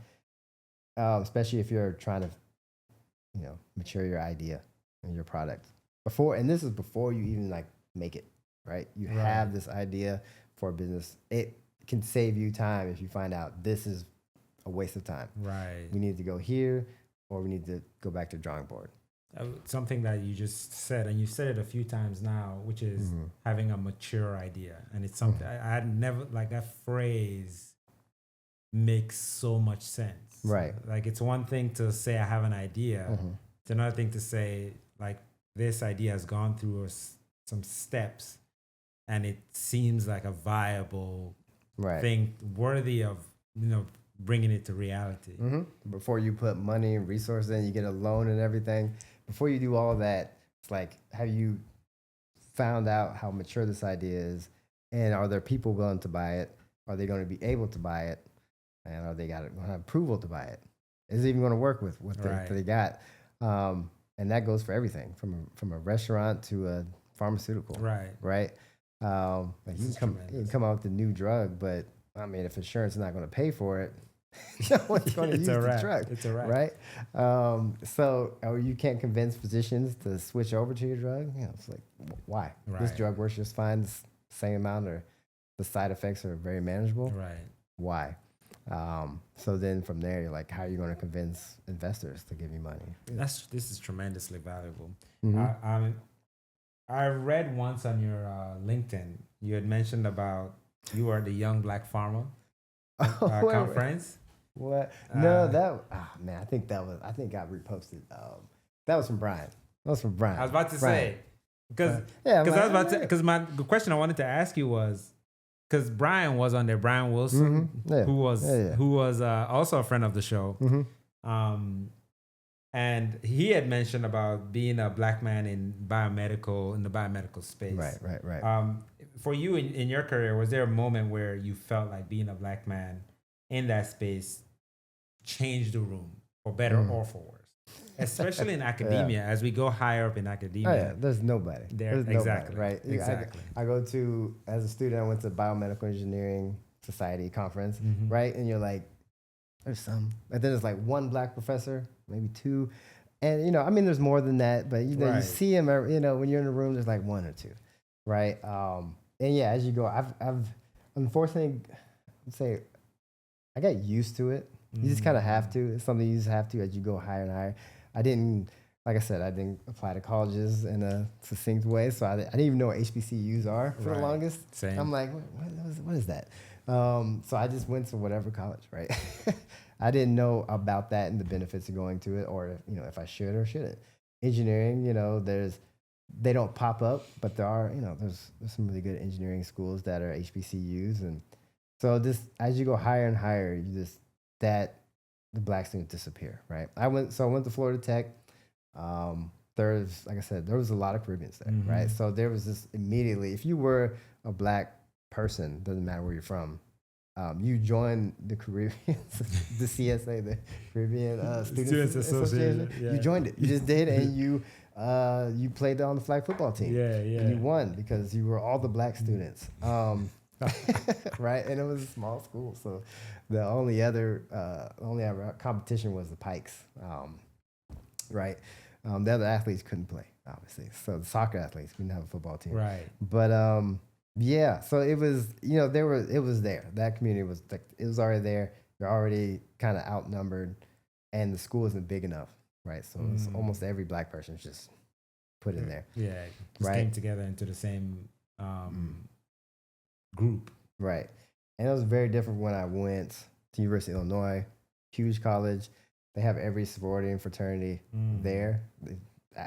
especially if you're trying to mature your idea and your product and this is before you even like make it, right? You have this idea for a business. It can save you time if you find out this is a waste of time. Right. We need to go here, or we need to go back to the drawing board. Something that you just said, and you said it a few times now, which is having a mature idea. And it's something I had never, like, that phrase makes so much sense. Right. Like, it's one thing to say I have an idea. It's another thing to say, like, this idea has gone through some steps and it seems like a viable thing worthy of, bringing it to reality. Before you put money and resources in, you get a loan and everything. Before you do all that, it's like, have you found out how mature this idea is? And are there people willing to buy it? Are they going to be able to buy it? And are they going to have approval to buy it? Is it even going to work with what they got? And that goes for everything from a restaurant to a pharmaceutical. Right. You can come out with a new drug, but I mean, if insurance is not going to pay for it, no one's going to use the drug. It's a wrap. Right. So you can't convince physicians to switch over to your drug. It's like, why? This drug works just fine, the same amount, or the side effects are very manageable. Right. Why? So then from there, you're like, how are you going to convince investors to give you money? This is tremendously valuable. I read once on your LinkedIn, you had mentioned about you are the young black farmer conference. What? No, I think got reposted. That was from Brian. I was about to say, because the question I wanted to ask you was, because Brian was on there, Brian Wilson, who was also a friend of the show. And he had mentioned about being a black man in the biomedical space. Right. For you in your career, was there a moment where you felt like being a black man in that space changed the room for better or for worse? Especially in academia, as we go higher up in academia. There's nobody. There's exactly. Nobody, right? Exactly. I go to, as a student, I went to Biomedical Engineering Society conference, right? And you're like, there's some. And then there's like one black professor, maybe two. And, I mean, there's more than that, but, you see them, when you're in a room, there's like one or two, right? And yeah, as you go, I've unfortunately, I'd say I got used to it. You just kind of have to. It's something you just have to as you go higher and higher. Like I said, I didn't apply to colleges in a succinct way, so I didn't even know what HBCUs are for the longest. Same. I'm like, what is that? So I just went to whatever college, right? I didn't know about that and the benefits of going to it, or if I should or shouldn't. Engineering, they don't pop up, but there are, there's some really good engineering schools that are HBCUs, and so just as you go higher and higher, the black students disappear, right? I went to Florida Tech. There's, like I said, there was a lot of Caribbeans there, right? So there was this immediately, if you were a black person, doesn't matter where you're from, you joined the Caribbean, the CSA, the Caribbean Students Association. Yeah. You joined it. You just did, and you played on the flag football team. Yeah. And you won because you were all the black students. Right, and it was a small school, so the only other competition was the Pikes, right? The other athletes couldn't play, obviously. So the soccer athletes, we didn't have a football team, right? But yeah, so it was, it was there. That community was like, it was already there. You're already kind of outnumbered, and the school isn't big enough, right? So it's almost every black person is just put in there. Yeah, just came together into the same group. Right. And it was very different when I went to University of Illinois, huge college. They have every sorority and fraternity there.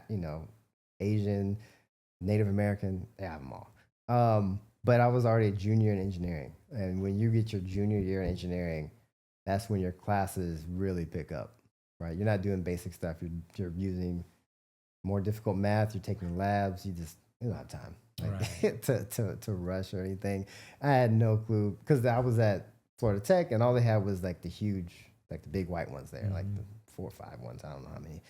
You know, Asian, Native American, they have them all. But I was already a junior in engineering. And when you get your junior year in engineering, that's when your classes really pick up, right? You're not doing basic stuff. You're using more difficult math. You're taking labs. You don't have time to rush or anything. I had no clue because I was at Florida Tech and all they had was like the huge, like the big white ones there, like the 4 or 5 ones. I don't know how many.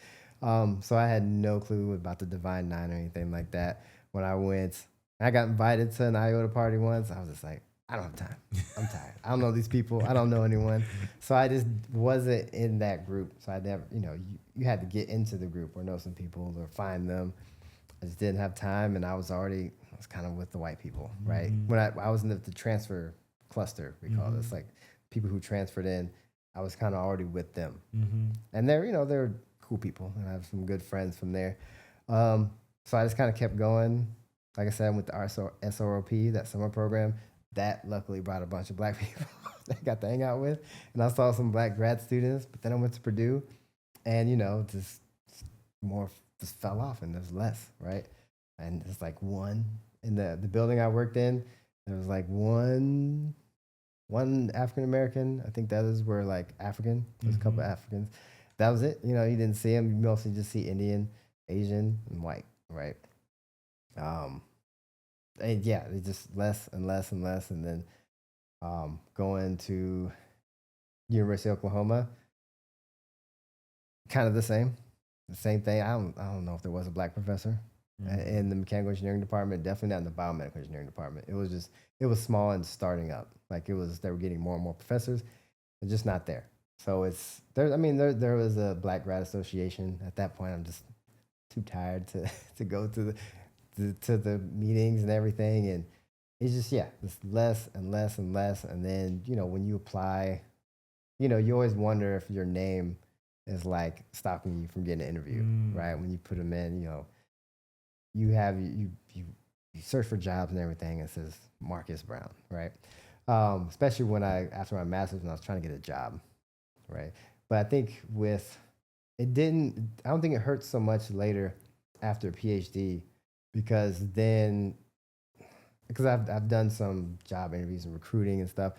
So I had no clue about the Divine Nine or anything like that. When I went, I got invited to an IOTA party once. I was just like, I don't have time. I'm tired. I don't know these people. I don't know anyone. So I just wasn't in that group. So I never, you had to get into the group or know some people or find them. I just didn't have time, and I was kind of with the white people, right? When I was in the transfer cluster, we call this, like people who transferred in, I was kind of already with them. And they're cool people, and I have some good friends from there. So I just kind of kept going. Like I said, I went to SROP, that summer program. That luckily brought a bunch of black people that I got to hang out with. And I saw some black grad students, but then I went to Purdue, and, just fell off, and there's less, right? And it's like one in the building I worked in, there was like one African American. I think the others were like African. There's a couple of Africans. That was it. You didn't see them. You mostly just see Indian, Asian, and white, right? And yeah, it's just less and less and less. And then going to University of Oklahoma, kind of the same thing. I don't know if there was a black professor in the mechanical engineering department. Definitely not in the biomedical engineering department. It was small and starting up. Like they were getting more and more professors, but just not there. So there was a Black Grad Association. At that point, I'm just too tired to go to the meetings and everything, and it's just it's less and less and less. And then when you apply, you always wonder if your name is like stopping you from getting an interview, right? When you put them in, you search for jobs and everything, and it says Marcus Brown, right? Especially when after my master's, when I was trying to get a job, right? But I think I don't think it hurts so much later after a PhD, because I've done some job interviews and recruiting and stuff.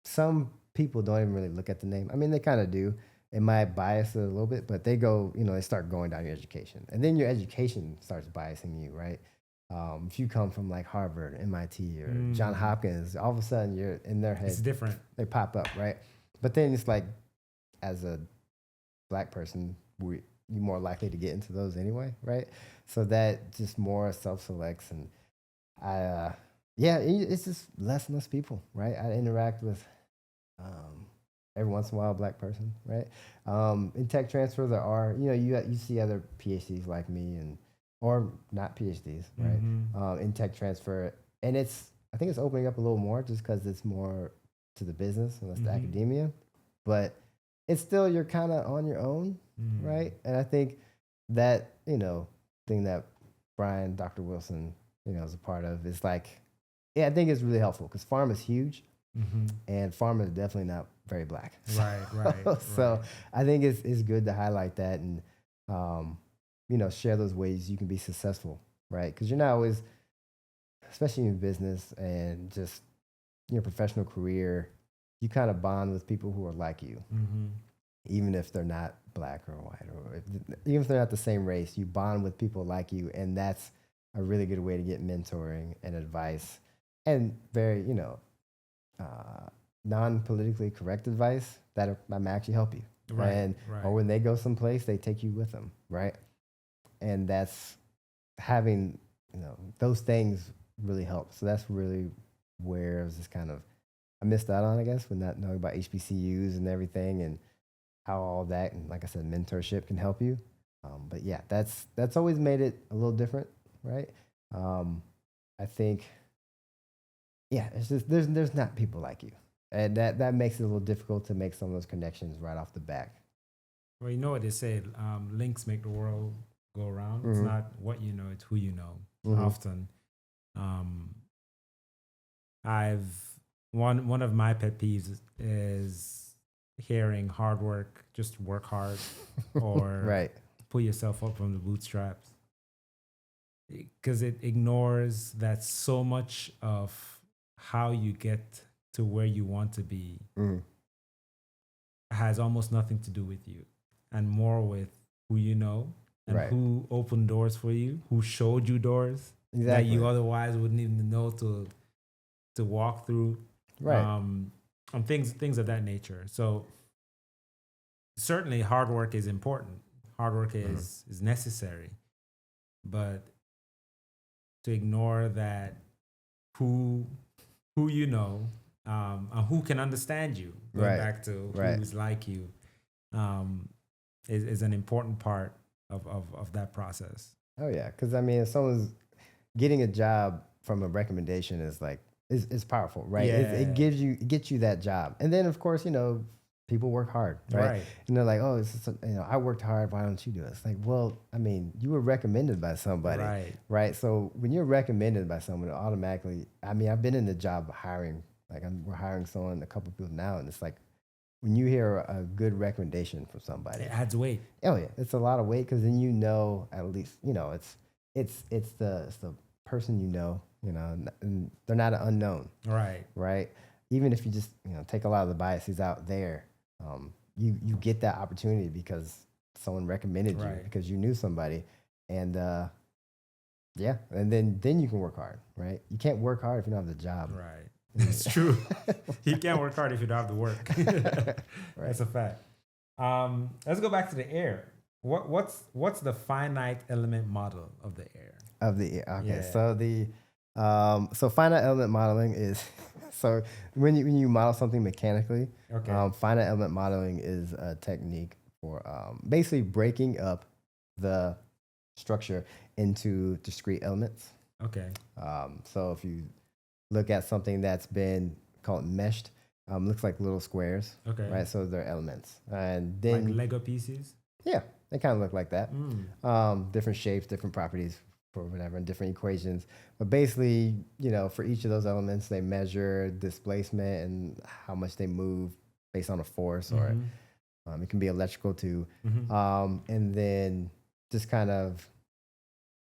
Some people don't even really look at the name. I mean, they kind of do. It might bias it a little bit, but they go, they start going down your education. And then your education starts biasing you, right? If you come from like Harvard, MIT, or Johns Hopkins, all of a sudden you're in their head. It's different. They pop up, right? But then it's like, as a black person, you're more likely to get into those anyway, right? So that just more self-selects. And it's just less and less people, right? I interact with every once in a while a black person, right? In tech transfer, there are, you see other PhDs like me or not PhDs, right? In tech transfer. And I think it's opening up a little more just because it's more to the business and less to academia. But it's still, you're kind of on your own, right? And I think that, thing that Brian, Dr. Wilson, is a part of is like, I think it's really helpful because pharma is huge. And pharma is definitely not very black. Right. So I think it's good to highlight that and, share those ways you can be successful, right? Because you're not always, especially in business and just your professional career, you kind of bond with people who are like you, even if they're not black or white, or even if they're not the same race, you bond with people like you. And that's a really good way to get mentoring and advice and very, non-politically correct advice that might actually help you. Right. Or when they go someplace, they take you with them, right? And that's having, those things really help. So that's really where it was just kind of, I missed out on, I guess, with not knowing about HBCUs and everything and how all that, and like I said, mentorship can help you. But yeah, that's always made it a little different, right? I think, it's just, there's not people like you. And that makes it a little difficult to make some of those connections right off the back. Well, you know what they say, links make the world go around. It's not what you know, it's who you know. Often, I've one of my pet peeves is hearing hard work, just work hard, or Right. pull yourself up from the bootstraps, because it ignores that so much of how you get to where you want to be has almost nothing to do with you and more with who you know and Right. who opened doors for you, who showed you doors that Exactly. you otherwise wouldn't even know to walk through, Right. and things of that nature. So certainly hard work is important. Hard work is necessary, but to ignore that who you know, and who can understand you, going Right. back to Right. who's like you, is an important part of that process. Oh yeah, because I mean, if someone's getting a job from a recommendation is powerful, right? It Yeah. it gets you that job, and then of course people work hard, right? Right. And they're like, oh, I worked hard. Why don't you do it? It's like, well, I mean, you were recommended by somebody, Right. right? So when you're recommended by someone, automatically, I mean, I've been in the job of hiring, we're hiring someone, a couple people now, and it's like when you hear a good recommendation from somebody, It adds weight. oh yeah, it's a lot of weight because then at least it's the person and they're not an unknown, Right. right? Even if you just take a lot of the biases out there, you get that opportunity because someone recommended you Right. because you knew somebody, and yeah, and then you can work hard, right? You can't work hard if you don't have the job, Right. It's true. You can't work hard if you don't have the work. Right. That's a fact. Let's go back to the air. What's the finite element model of the air? Of the okay, Yeah. so so finite element modeling is so when you model something mechanically, Okay. finite element modeling is a technique for basically breaking up the structure into discrete elements. Okay. So if you look at something that's been called meshed, looks like little squares, Okay. right? So they're elements, and Like then Lego pieces. yeah, they kind of look like that. Mm. Different shapes, different properties for whatever, and different equations. But basically, for each of those elements, they measure displacement and how much they move based on a force, or it can be electrical too. And then just kind of,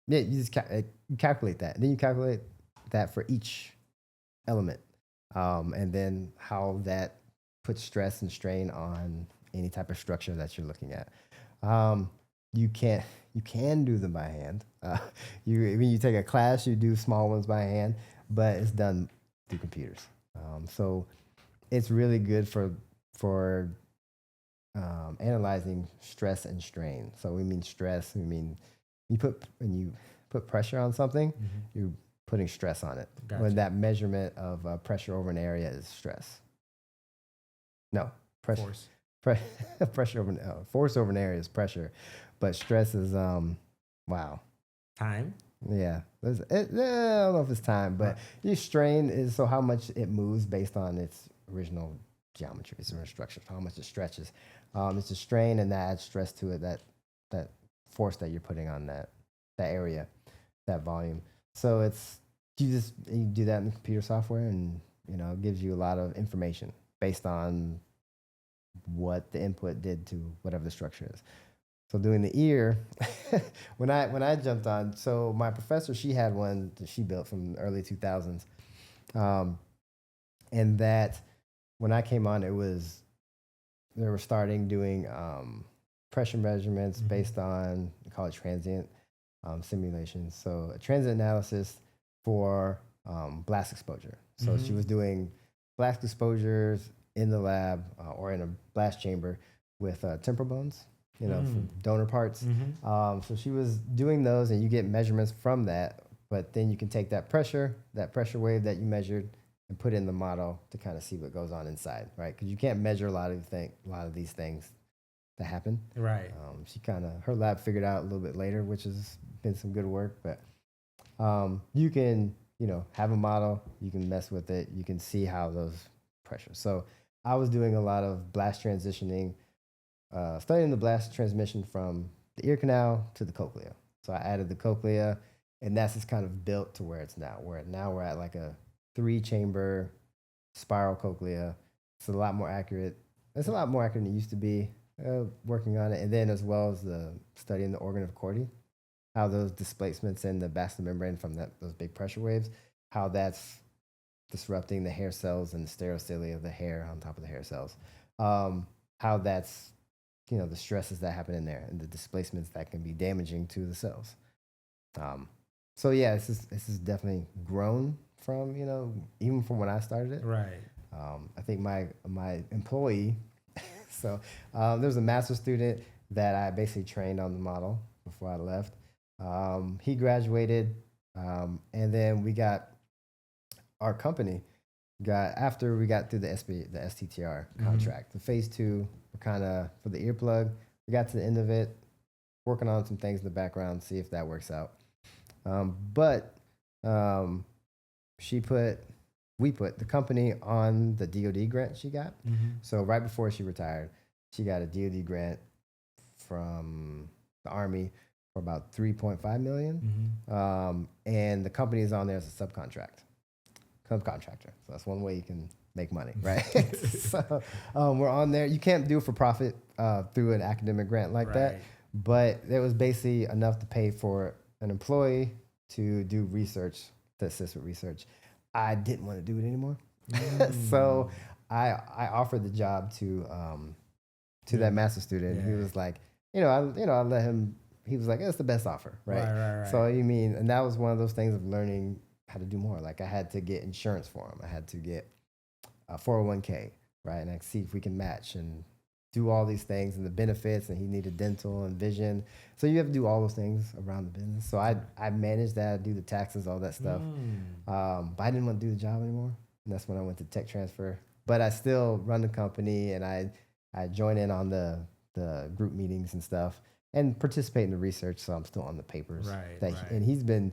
yeah, you calculate that. And then you calculate that for each element. And then how that puts stress and strain on any type of structure that you're looking at. You can do them by hand. When you take a class, you do small ones by hand, but it's done through computers. So it's really good for analyzing stress and strain. So we mean stress. We mean when you put pressure on something, you're putting stress on it. Gotcha. When that measurement of pressure over an area is stress. No, pressure. Force. Pressure over force over an area is pressure, but stress is wow. Time. Yeah, I don't know if it's time, but your strain is so how much it moves based on its original geometry, its original structure, how much it stretches. It's a strain, and that adds stress to it. That force that you're putting on that area, that volume. So you do that in the computer software, and it gives you a lot of information based on what the input did to whatever the structure is. So doing the ear, when I jumped on, so my professor, she had one that she built from the early 2000s, and that when I came on, they were starting doing pressure measurements based on, we call it transient simulations. So a transient analysis for blast exposure. So she was doing blast exposures in the lab or in a blast chamber with temporal bones, for donor parts. So she was doing those, and you get measurements from that, but then you can take that pressure wave that you measured, and put in the model to kind of see what goes on inside, right? Because you can't measure a lot of these things that happen. Right. Her lab figured out a little bit later, which has been some good work, but you can, have a model, you can mess with it, you can see how those pressures. So I was doing a lot of blast transitioning, studying the blast transmission from the ear canal to the cochlea. So I added the cochlea, and that's just kind of built to where it's now. Where now we're at like a 3-chamber spiral cochlea. It's a lot more accurate. It's a lot more accurate than it used to be. Working on it, and then as well as the studying the organ of Corti, how those displacements in the vascular membrane from those big pressure waves, how that's disrupting the hair cells and the stereocilia of the hair on top of the hair cells. How that's, the stresses that happen in there and the displacements that can be damaging to the cells. So yeah, this is definitely grown from, even from when I started it. Right. I think my employee, so there was a master's student that I basically trained on the model before I left. He graduated, and then we got our company after we got through the STTR contract. The phase 2, we're kind of for the earplug. We got to the end of it, working on some things in the background, see if that works out. But we put the company on the DoD grant she got. So right before she retired, she got a DoD grant from the Army for about $3.5 million. And the company is on there as a subcontractor. So that's one way you can make money, right? So we're on there. You can't do it for profit through an academic grant like that, but it was basically enough to pay for an employee to do research, to assist with research. I didn't want to do it anymore, so I offered the job to that master student. He was like, I let him. He was like, it's the best offer, right? So and that was one of those things of learning how to do more. Like I had to get insurance for him. I had to get a 401k, right? And I see if we can match and do all these things and the benefits. And he needed dental and vision. So you have to do all those things around the business. So I managed that, do the taxes, all that stuff. But I didn't want to do the job anymore. And that's when I went to tech transfer. But I still run the company, and I join in on the group meetings and stuff and participate in the research. So I'm still on the papers. And he's been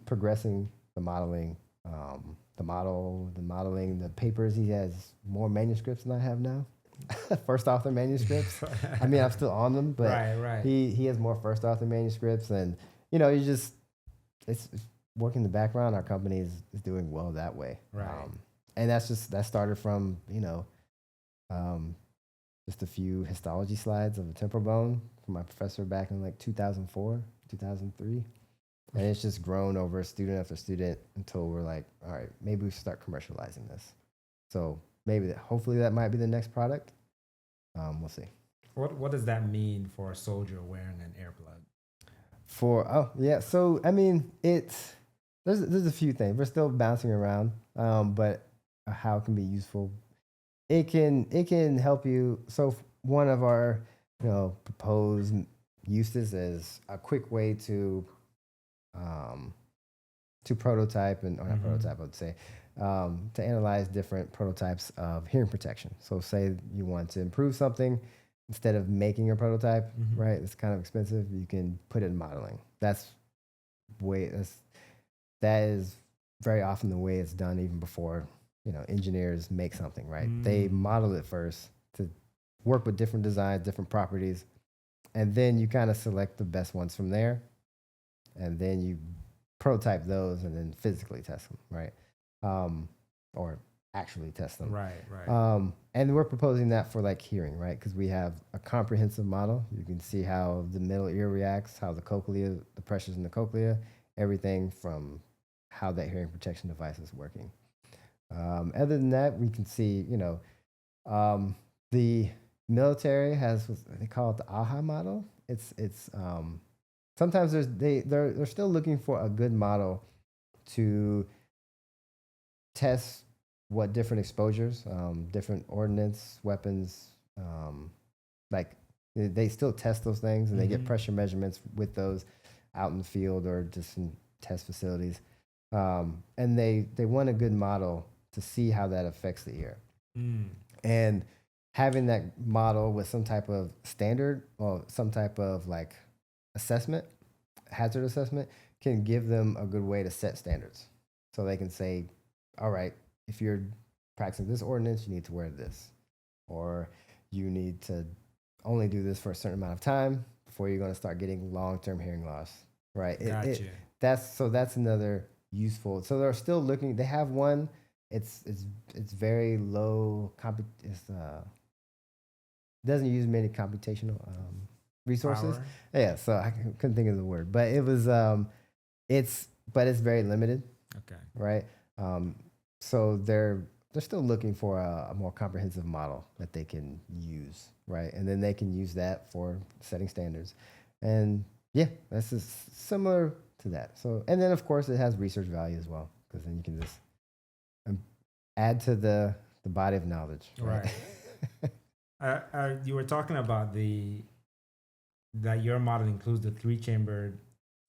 progressing the modeling, the modeling, the papers. He has more manuscripts than I have now. First author manuscripts. I mean, I'm still on them, but he has more first author manuscripts, and it's working in the background. Our company is doing well that way, and that started from just a few histology slides of a temporal bone from my professor back in like 2004, 2003. And it's just grown over student after student until we're like, all right, maybe we should start commercializing this. So hopefully that might be the next product. We'll see. What does that mean for a soldier wearing an earplug? So I mean, there's a few things. We're still bouncing around, but how it can be useful. It can help you. So one of our proposed uses is a quick way to prototype or not prototype, I would say, to analyze different prototypes of hearing protection. So say you want to improve something, instead of making a prototype, right? It's kind of expensive. You can put it in modeling. That is very often the way it's done, even before engineers make something, right? They model it first to work with different designs, different properties, and then you kind of select the best ones from there, and then you prototype those and then physically test them, right? Or actually test them. And we're proposing that for like hearing, right? Because we have a comprehensive model. You can see how the middle ear reacts, how the cochlea, the pressures in the cochlea, everything from how that hearing protection device is working. Other than that, we can see, the military has what they call it the AHA model. It's sometimes they're still looking for a good model to test what different exposures, different ordnance, weapons, like they still test those things, and they get pressure measurements with those out in the field or just in test facilities. And they want a good model to see how that affects the ear. And having that model with some type of standard or some type of like assessment, hazard assessment, can give them a good way to set standards. So they can say, all right, if you're practicing this ordinance, you need to wear this, or you need to only do this for a certain amount of time before you're going to start getting long-term hearing loss, right? Gotcha. That's another useful. So they're still looking. They have one. It's very low. Doesn't use many computational resources. Power. Yeah, so I couldn't think of the word, but it was it's very limited, Okay. right? So they're still looking for a more comprehensive model that they can use, right? And then they can use that for setting standards, and yeah, that's just similar to that. So, and then of course it has research value as well, because then you can just add to the body of knowledge, right? You were talking about that your model includes the 3-chambered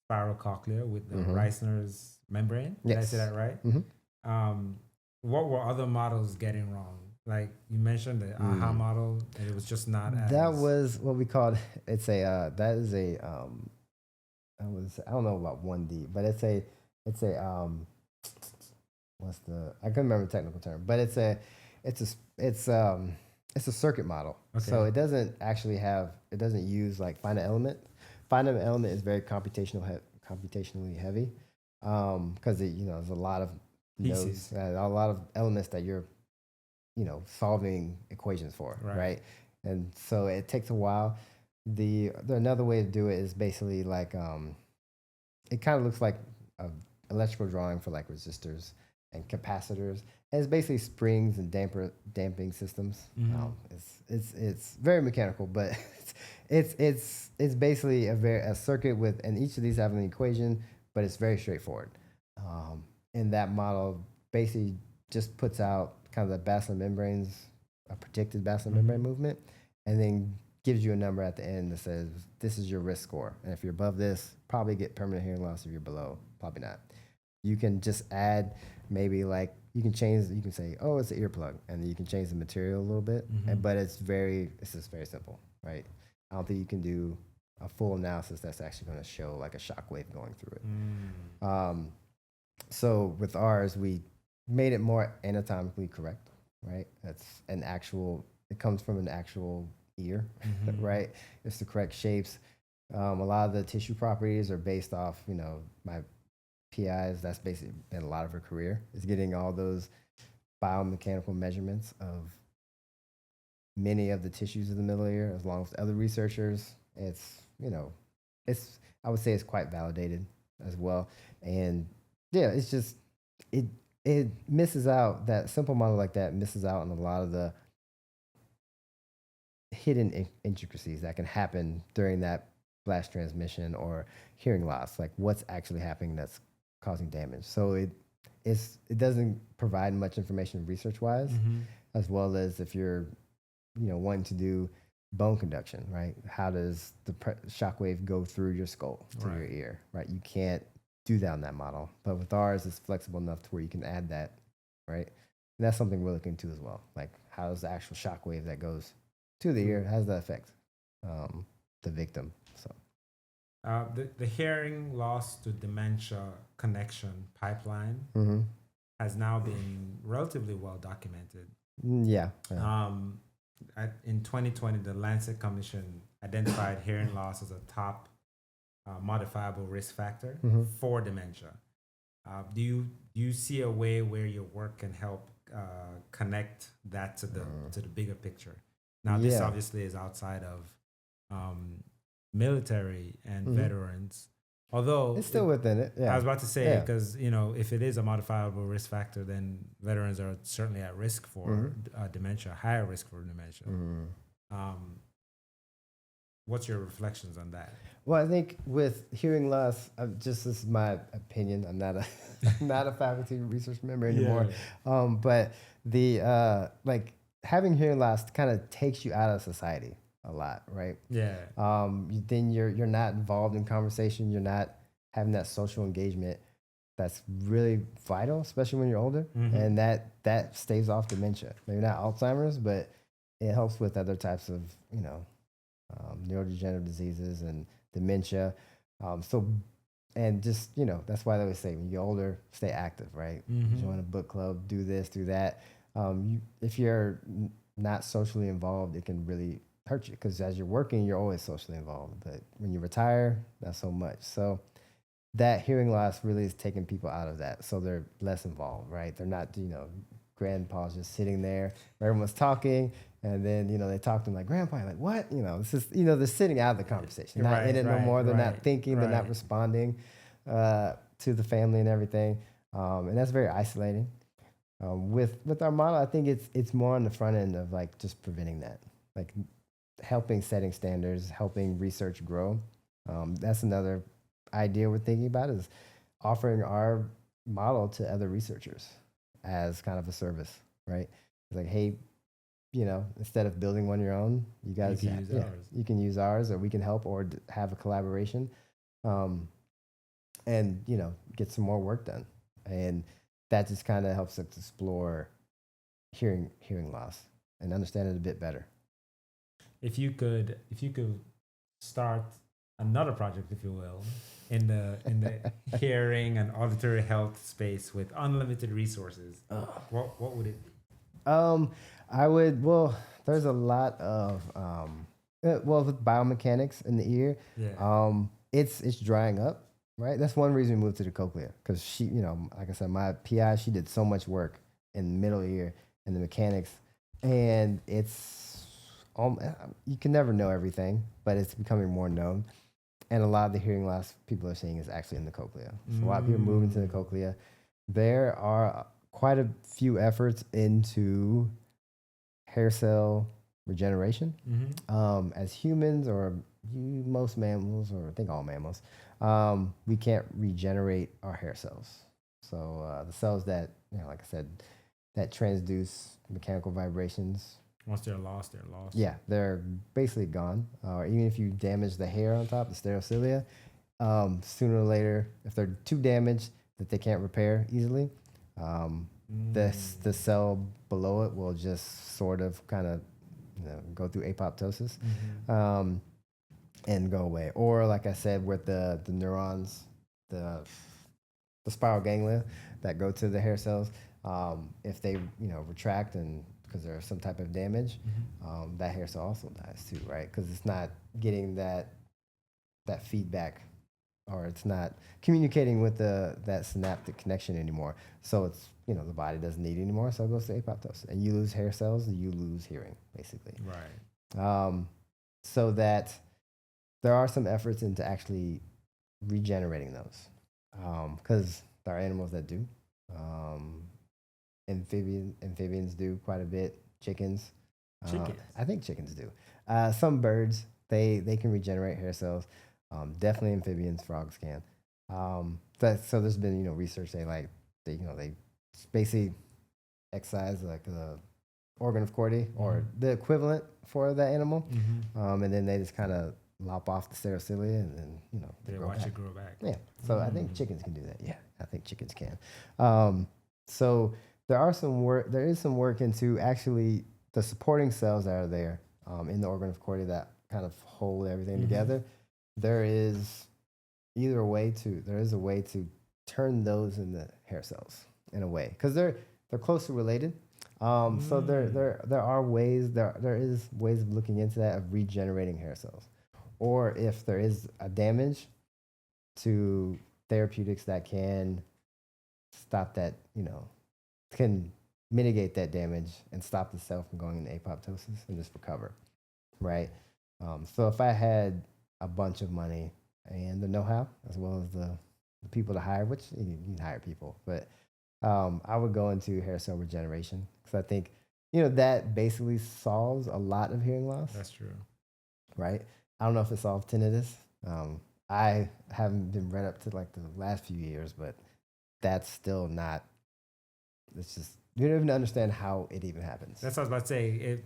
spiral cochlea with the Reisner's membrane. Did I say that right? What were other models getting wrong? Like you mentioned the AHA model, and it was just not as... That was what we called, I don't know about 1D, but it's a I couldn't remember the technical term, but it's a circuit model. Okay. So it doesn't use like finite element. Finite element is very computationally heavy, because there's a lot of nodes, a lot of elements that you're solving equations for, right? And so it takes a while. Another way to do it is basically like it kind of looks like an electrical drawing for like resistors and capacitors. And it's basically springs and damping systems. It's very mechanical, but it's basically a circuit and each of these have an equation, but it's very straightforward. And that model basically just puts out kind of the basilar membranes, a predicted basilar membrane movement, and then gives you a number at the end that says, this is your risk score. And if you're above this, probably get permanent hearing loss. If you're below, probably not. You can just add maybe like, you can say, oh, it's an earplug. And then you can change the material a little bit. But it's just very simple, right? I don't think you can do a full analysis that's actually going to show like a shock wave going through it. So with ours, we made it more anatomically correct, right? It comes from an actual ear, right? It's the correct shapes. A lot of the tissue properties are based off, my PI's, that's basically been a lot of her career, is getting all those biomechanical measurements of many of the tissues of the middle ear, as long as other researchers. I would say it's quite validated as well. And yeah, it's just, it misses out, that simple model like that misses out on a lot of the hidden intricacies that can happen during that flash transmission or hearing loss, like what's actually happening that's causing damage. So it doesn't provide much information research wise, as well as if you're wanting to do bone conduction, right? How does the shock wave go through your skull to your ear, right? You can't do that on that model, but with ours, it's flexible enough to where you can add that, right? And that's something we're looking to as well. Like, how does the actual shock wave that goes to the ear, how does that affect the victim? So the hearing loss to dementia connection pipeline has now been relatively well documented. Yeah. In 2020, the Lancet Commission identified hearing loss as a top modifiable risk factor for dementia. Do you see a way where your work can help connect that to the bigger picture? Now, this obviously is outside of military and veterans, although it's still within it. Yeah. I was about to say, because if it is a modifiable risk factor, then veterans are certainly at risk for dementia, higher risk for dementia. What's your reflections on that? Well, I think with hearing loss, this is my opinion. I'm not a faculty research member anymore. But the having hearing loss kind of takes you out of society a lot, right? Yeah. Then you're not involved in conversation. You're not having that social engagement that's really vital, especially when you're older. And that staves off dementia. Maybe not Alzheimer's, but it helps with other types of neurodegenerative diseases and dementia. And just that's why they always say when you're older, stay active, right? Join a book club, do this, do that. If you're not socially involved, it can really hurt you because as you're working, you're always socially involved. But when you retire, not so much. So that hearing loss really is taking people out of that. So they're less involved, right? They're not, grandpa's just sitting there, everyone's talking, and then, they talk to them like, grandpa, you're like, what? This is, they're sitting out of the conversation, not in it no more. They're not thinking, they're not responding to the family and everything. And that's very isolating. With our model, I think it's more on the front end of like just preventing that, like helping setting standards, helping research grow. That's another idea we're thinking about is offering our model to other researchers as kind of a service, right? It's like, hey, instead of building one your own, you guys you can use ours, or we can help, or have a collaboration, and get some more work done. And that just kind of helps us explore hearing loss and understand it a bit better. If you could start another project, if you will, in the hearing and auditory health space with unlimited resources, what would it be? I would. Well, there's a lot of with biomechanics in the ear. Yeah. It's drying up, right? That's one reason we moved to the cochlea, because she, like I said, my PI, she did so much work in the middle ear and the mechanics, and it's you can never know everything, but it's becoming more known. And a lot of the hearing loss people are seeing is actually in the cochlea. So a lot of people moving to the cochlea. There are quite a few efforts into hair cell regeneration. As humans, or most mammals, or I think all mammals, we can't regenerate our hair cells. So the cells that, like I said, that transduce mechanical vibrations, once they're lost, they're lost. Yeah, they're basically gone. Or even if you damage the hair on top, the stereocilia, sooner or later, if they're too damaged that they can't repair easily, the cell below it will just sort of kind of go through apoptosis and go away. Or like I said, with the neurons, the spiral ganglia that go to the hair cells, if they retract and because there's some type of damage, that hair cell also dies too, right? Because it's not getting that feedback, or it's not communicating with that synaptic connection anymore. So it's the body doesn't need it anymore, so it goes to apoptosis, and you lose hair cells, and you lose hearing, basically. Right. So that there are some efforts into actually regenerating those, because there are animals that do. Amphibians do quite a bit. Chickens. I think chickens do. Some birds, they can regenerate hair cells. Definitely amphibians, frogs can. So there's been research saying like they basically excise like the organ of Cordy, or the equivalent for that animal, and then they just kind of lop off the stereocilia, and then they watch it grow back. Yeah. So I think chickens can do that. Yeah, I think chickens can. So there is some work into actually the supporting cells that are there in the organ of Cordy that kind of hold everything together. There is a way to turn those into hair cells in a way, because they're closely related. So there are ways, there is ways of looking into that, of regenerating hair cells, or if there is a damage, to therapeutics that can stop that, can mitigate that damage and stop the cell from going into apoptosis and just recover, right? So if I had a bunch of money and the know-how, as well as the people to hire, which you can hire people, but I would go into hair cell regeneration, because I think that basically solves a lot of hearing loss. That's true, right? I don't know if it solves tinnitus. I haven't been read up to like the last few years, but that's still not. It's just you don't even understand how it even happens. That's what I was about to say.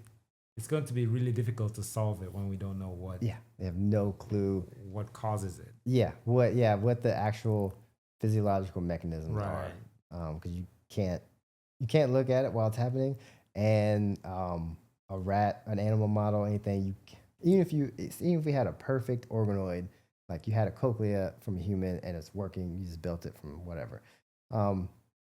It's going to be really difficult to solve it when we don't know what. Yeah, they have no clue what causes it. Yeah, what the actual physiological mechanisms are. Because you can't look at it while it's happening, and a rat, an animal model, anything, even if we had a perfect organoid, like you had a cochlea from a human and it's working, you just built it from whatever,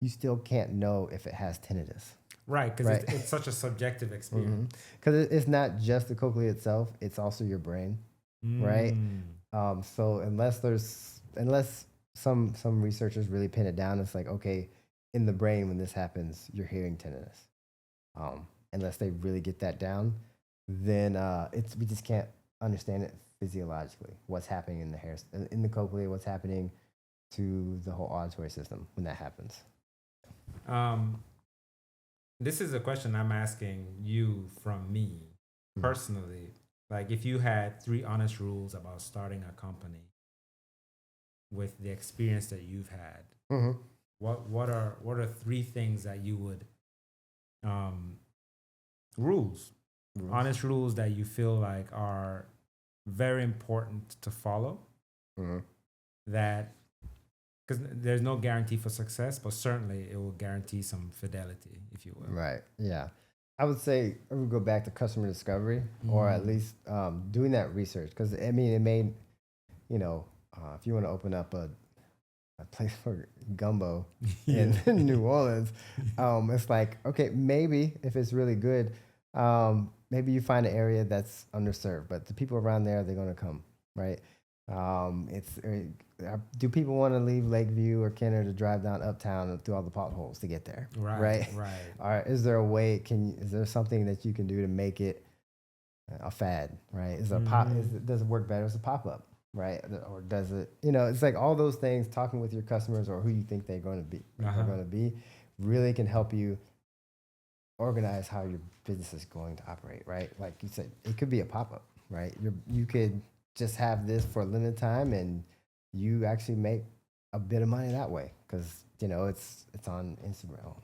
you still can't know if it has tinnitus. Right, because right? it's such a subjective experience. Because it's not just the cochlea itself; it's also your brain, right? So unless some researchers really pin it down, it's like, okay, in the brain when this happens, you're hearing tinnitus. Unless they really get that down, then it's we just can't understand it physiologically. What's happening in the hair, in the cochlea? What's happening to the whole auditory system when that happens? Um, this is a question I'm asking you from me personally. Like, if you had 3 honest rules about starting a company with the experience that you've had, what are 3 things that you would rules, honest rules that you feel like are very important to follow? That, because there's no guarantee for success, but certainly it will guarantee some fidelity, if you will. Right. Yeah. I would say I would go back to customer discovery, or at least doing that research. Because I mean, it may, if you want to open up a place for gumbo in New Orleans, it's like, okay, maybe if it's really good, maybe you find an area that's underserved, but the people around there, they're going to come, right? Do people want to leave Lakeview or Kenner to drive down Uptown through all the potholes to get there? Right. Or is there a way? Is there something that you can do to make it a fad? Right? Does it work better as a pop up? Right? Or does it? It's like all those things. Talking with your customers or who you think they're going to be, really can help you organize how your business is going to operate. Right? Like you said, it could be a pop up. Right? You could just have this for a limited time, and you actually make a bit of money that way because it's on Instagram,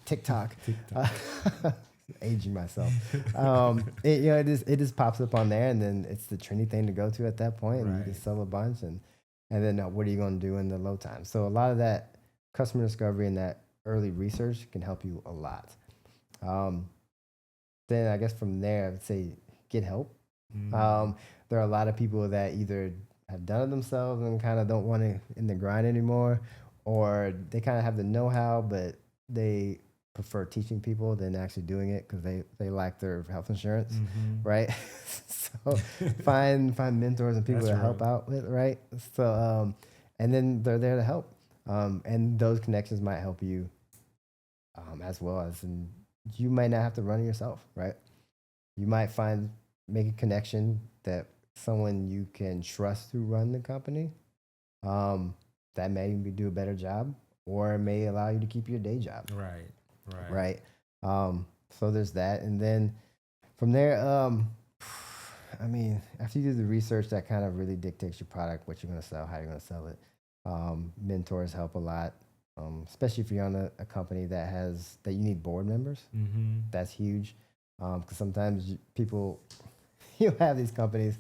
TikTok. Aging myself. It just pops up on there, and then it's the trendy thing to go to at that point, and you can sell a bunch, and then what are you going to do in the low time? So a lot of that customer discovery and that early research can help you a lot. Then I guess from there, I would say get help. There are a lot of people that either have done it themselves and kind of don't want to in the grind anymore, or they kind of have the know-how, but they prefer teaching people than actually doing it because they lack their health insurance, right? So find mentors and people to help out with, right? So and then they're there to help, and those connections might help you as well as, and you might not have to run it yourself, right? You might make a connection that someone you can trust to run the company, that may do a better job, or may allow you to keep your day job. Right. So there's that, and then from there, I mean, after you do the research, that kind of really dictates your product, what you're going to sell, how you're going to sell it. Mentors help a lot, especially if you're on a company that you need board members. That's huge, because sometimes you'll have these companies,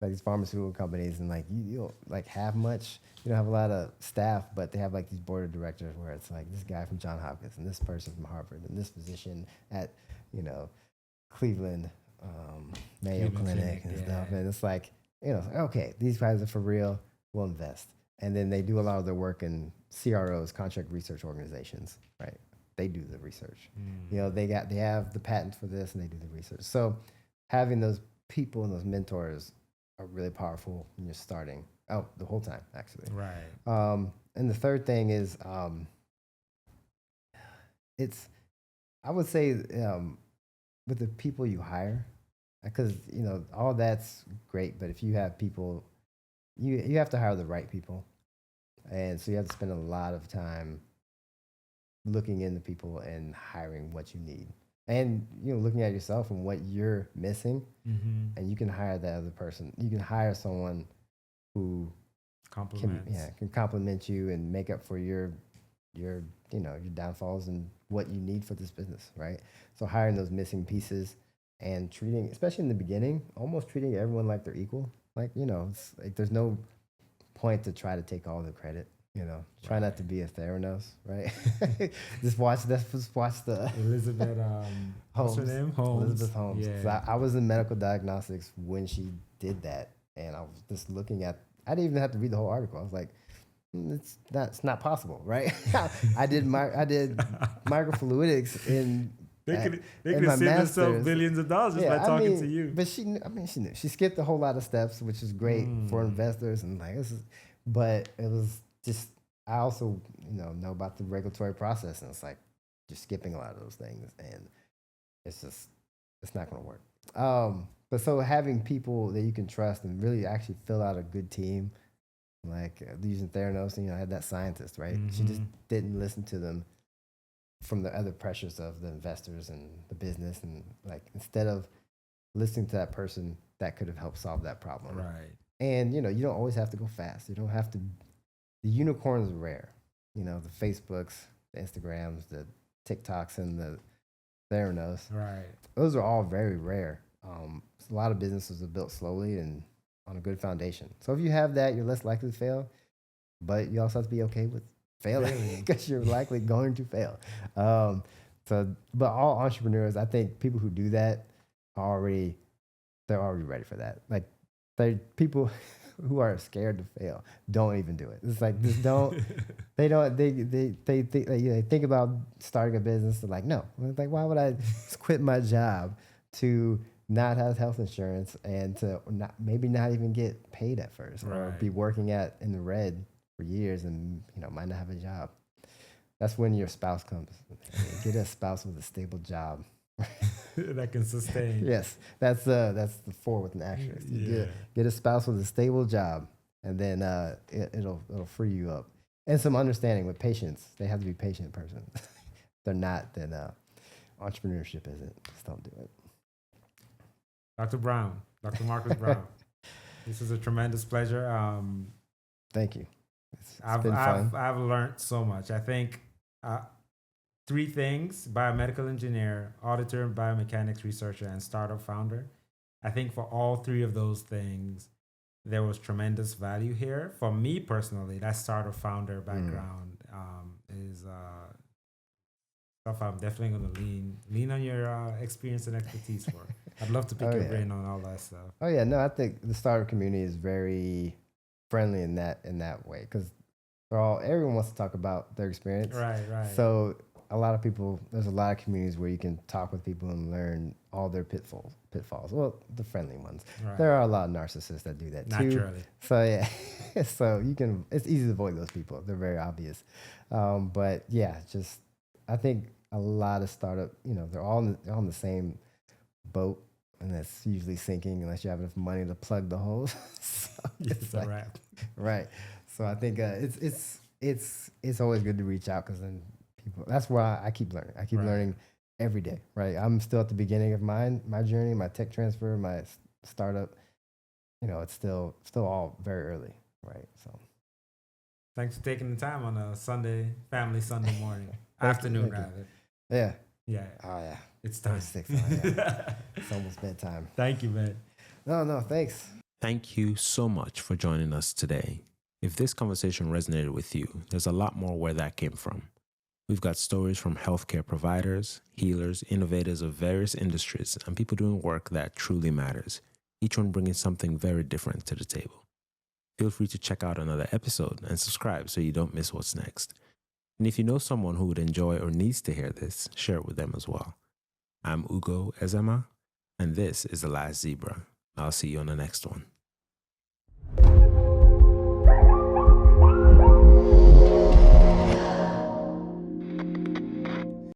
like these pharmaceutical companies, and like you don't like have much. You don't have a lot of staff, but they have like these board of directors where it's like this guy from Johns Hopkins and this person from Harvard and this physician at Cleveland Mayo Clinic and stuff. And it's like okay, these guys are for real. We'll invest, and then they do a lot of their work in CROs, contract research organizations, right? They do the research. They have the patents for this, and they do the research. So having those people and those mentors are really powerful when you're starting out the whole time, actually. Right. And the third thing is, I would say, with the people you hire, because all that's great, but if you have people, you have to hire the right people, and so you have to spend a lot of time looking into people and hiring what you need. And looking at yourself and what you're missing, and you can hire that other person. You can hire someone who can complement you and make up for your downfalls and what you need for this business, right? So hiring those missing pieces and treating, especially in the beginning, almost treating everyone like they're equal. Like it's like there's no point to try to take all the credit. Try not to be a Theranos, right? just watch the Elizabeth what's her name? Holmes. Elizabeth Holmes. Yeah. I was in medical diagnostics when she did that, and I was just looking at. I didn't even have to read the whole article. I was like, it's not possible, right? I did microfluidics in They at, could in have my saved themselves master's. billions of dollars just by talking to you. But she knew. She skipped a whole lot of steps, which is great for investors. And like, but it was just, I also, know about the regulatory process. And it's like just skipping a lot of those things. And it's not going to work. But so having people that you can trust and really actually fill out a good team, like using Theranos, I had that scientist, right? She just didn't listen to them from the other pressures of the investors and the business. And like, instead of listening to that person, that could have helped solve that problem. Right. And, you don't always have to go fast. You don't have to, the unicorns are rare. The Facebooks, the Instagrams, the TikToks, and the Theranos. Right. Those are all very rare. A lot of businesses are built slowly and on a good foundation. So if you have that, you're less likely to fail, but you also have to be okay with failing because you're likely going to fail. But all entrepreneurs, I think people who do that they're already ready for that. Like people who are scared to fail don't even do it. It's like, just don't, they think about starting a business. They're like, no, it's like, why would I quit my job to not have health insurance and to maybe not even get paid at first, or be working in the red for years and might not have a job. That's when your spouse comes. Get a spouse with a stable job that can sustain. Yes, that's the 4 with an asterisk. Get a spouse with a stable job, and then it'll free you up, and some understanding with patience. They have to be a patient person. If they're not, then entrepreneurship isn't. Just don't do it. Dr. Marcus Brown, this is a tremendous pleasure. Thank you. I've learned so much. I think 3 things: biomedical engineer, auditor, biomechanics researcher, and startup founder. I think for all 3 of those things, there was tremendous value here. For me personally, that startup founder background is stuff I'm definitely going to lean on your experience and expertise for. I'd love to pick your brain on all that stuff. Oh yeah, no, I think the startup community is very friendly in that way, because everyone wants to talk about their experience. Right. So there's a lot of communities where you can talk with people and learn all their pitfalls. Well, the friendly ones. Right. There are a lot of narcissists that do that too. Naturally. So yeah, it's easy to avoid those people. They're very obvious. But yeah, I think a lot of startup, they're all on the same boat, and that's usually sinking unless you have enough money to plug the holes. So it's a wrap. Right. So I think it's always good to reach out, because then that's why I keep learning. I keep learning every day, right? I'm still at the beginning of my journey, my tech transfer, my startup. It's still all very early, right? So thanks for taking the time on a family Sunday morning, afternoon rather. Yeah. Yeah. Oh yeah. It's time. It's almost bedtime. Thank you, man. No, thanks. Thank you so much for joining us today. If this conversation resonated with you, there's a lot more where that came from. We've got stories from healthcare providers, healers, innovators of various industries, and people doing work that truly matters, each one bringing something very different to the table. Feel free to check out another episode and subscribe so you don't miss what's next. And if you know someone who would enjoy or needs to hear this, share it with them as well. I'm Ugo Ezema, and this is The Last Zebra. I'll see you on the next one.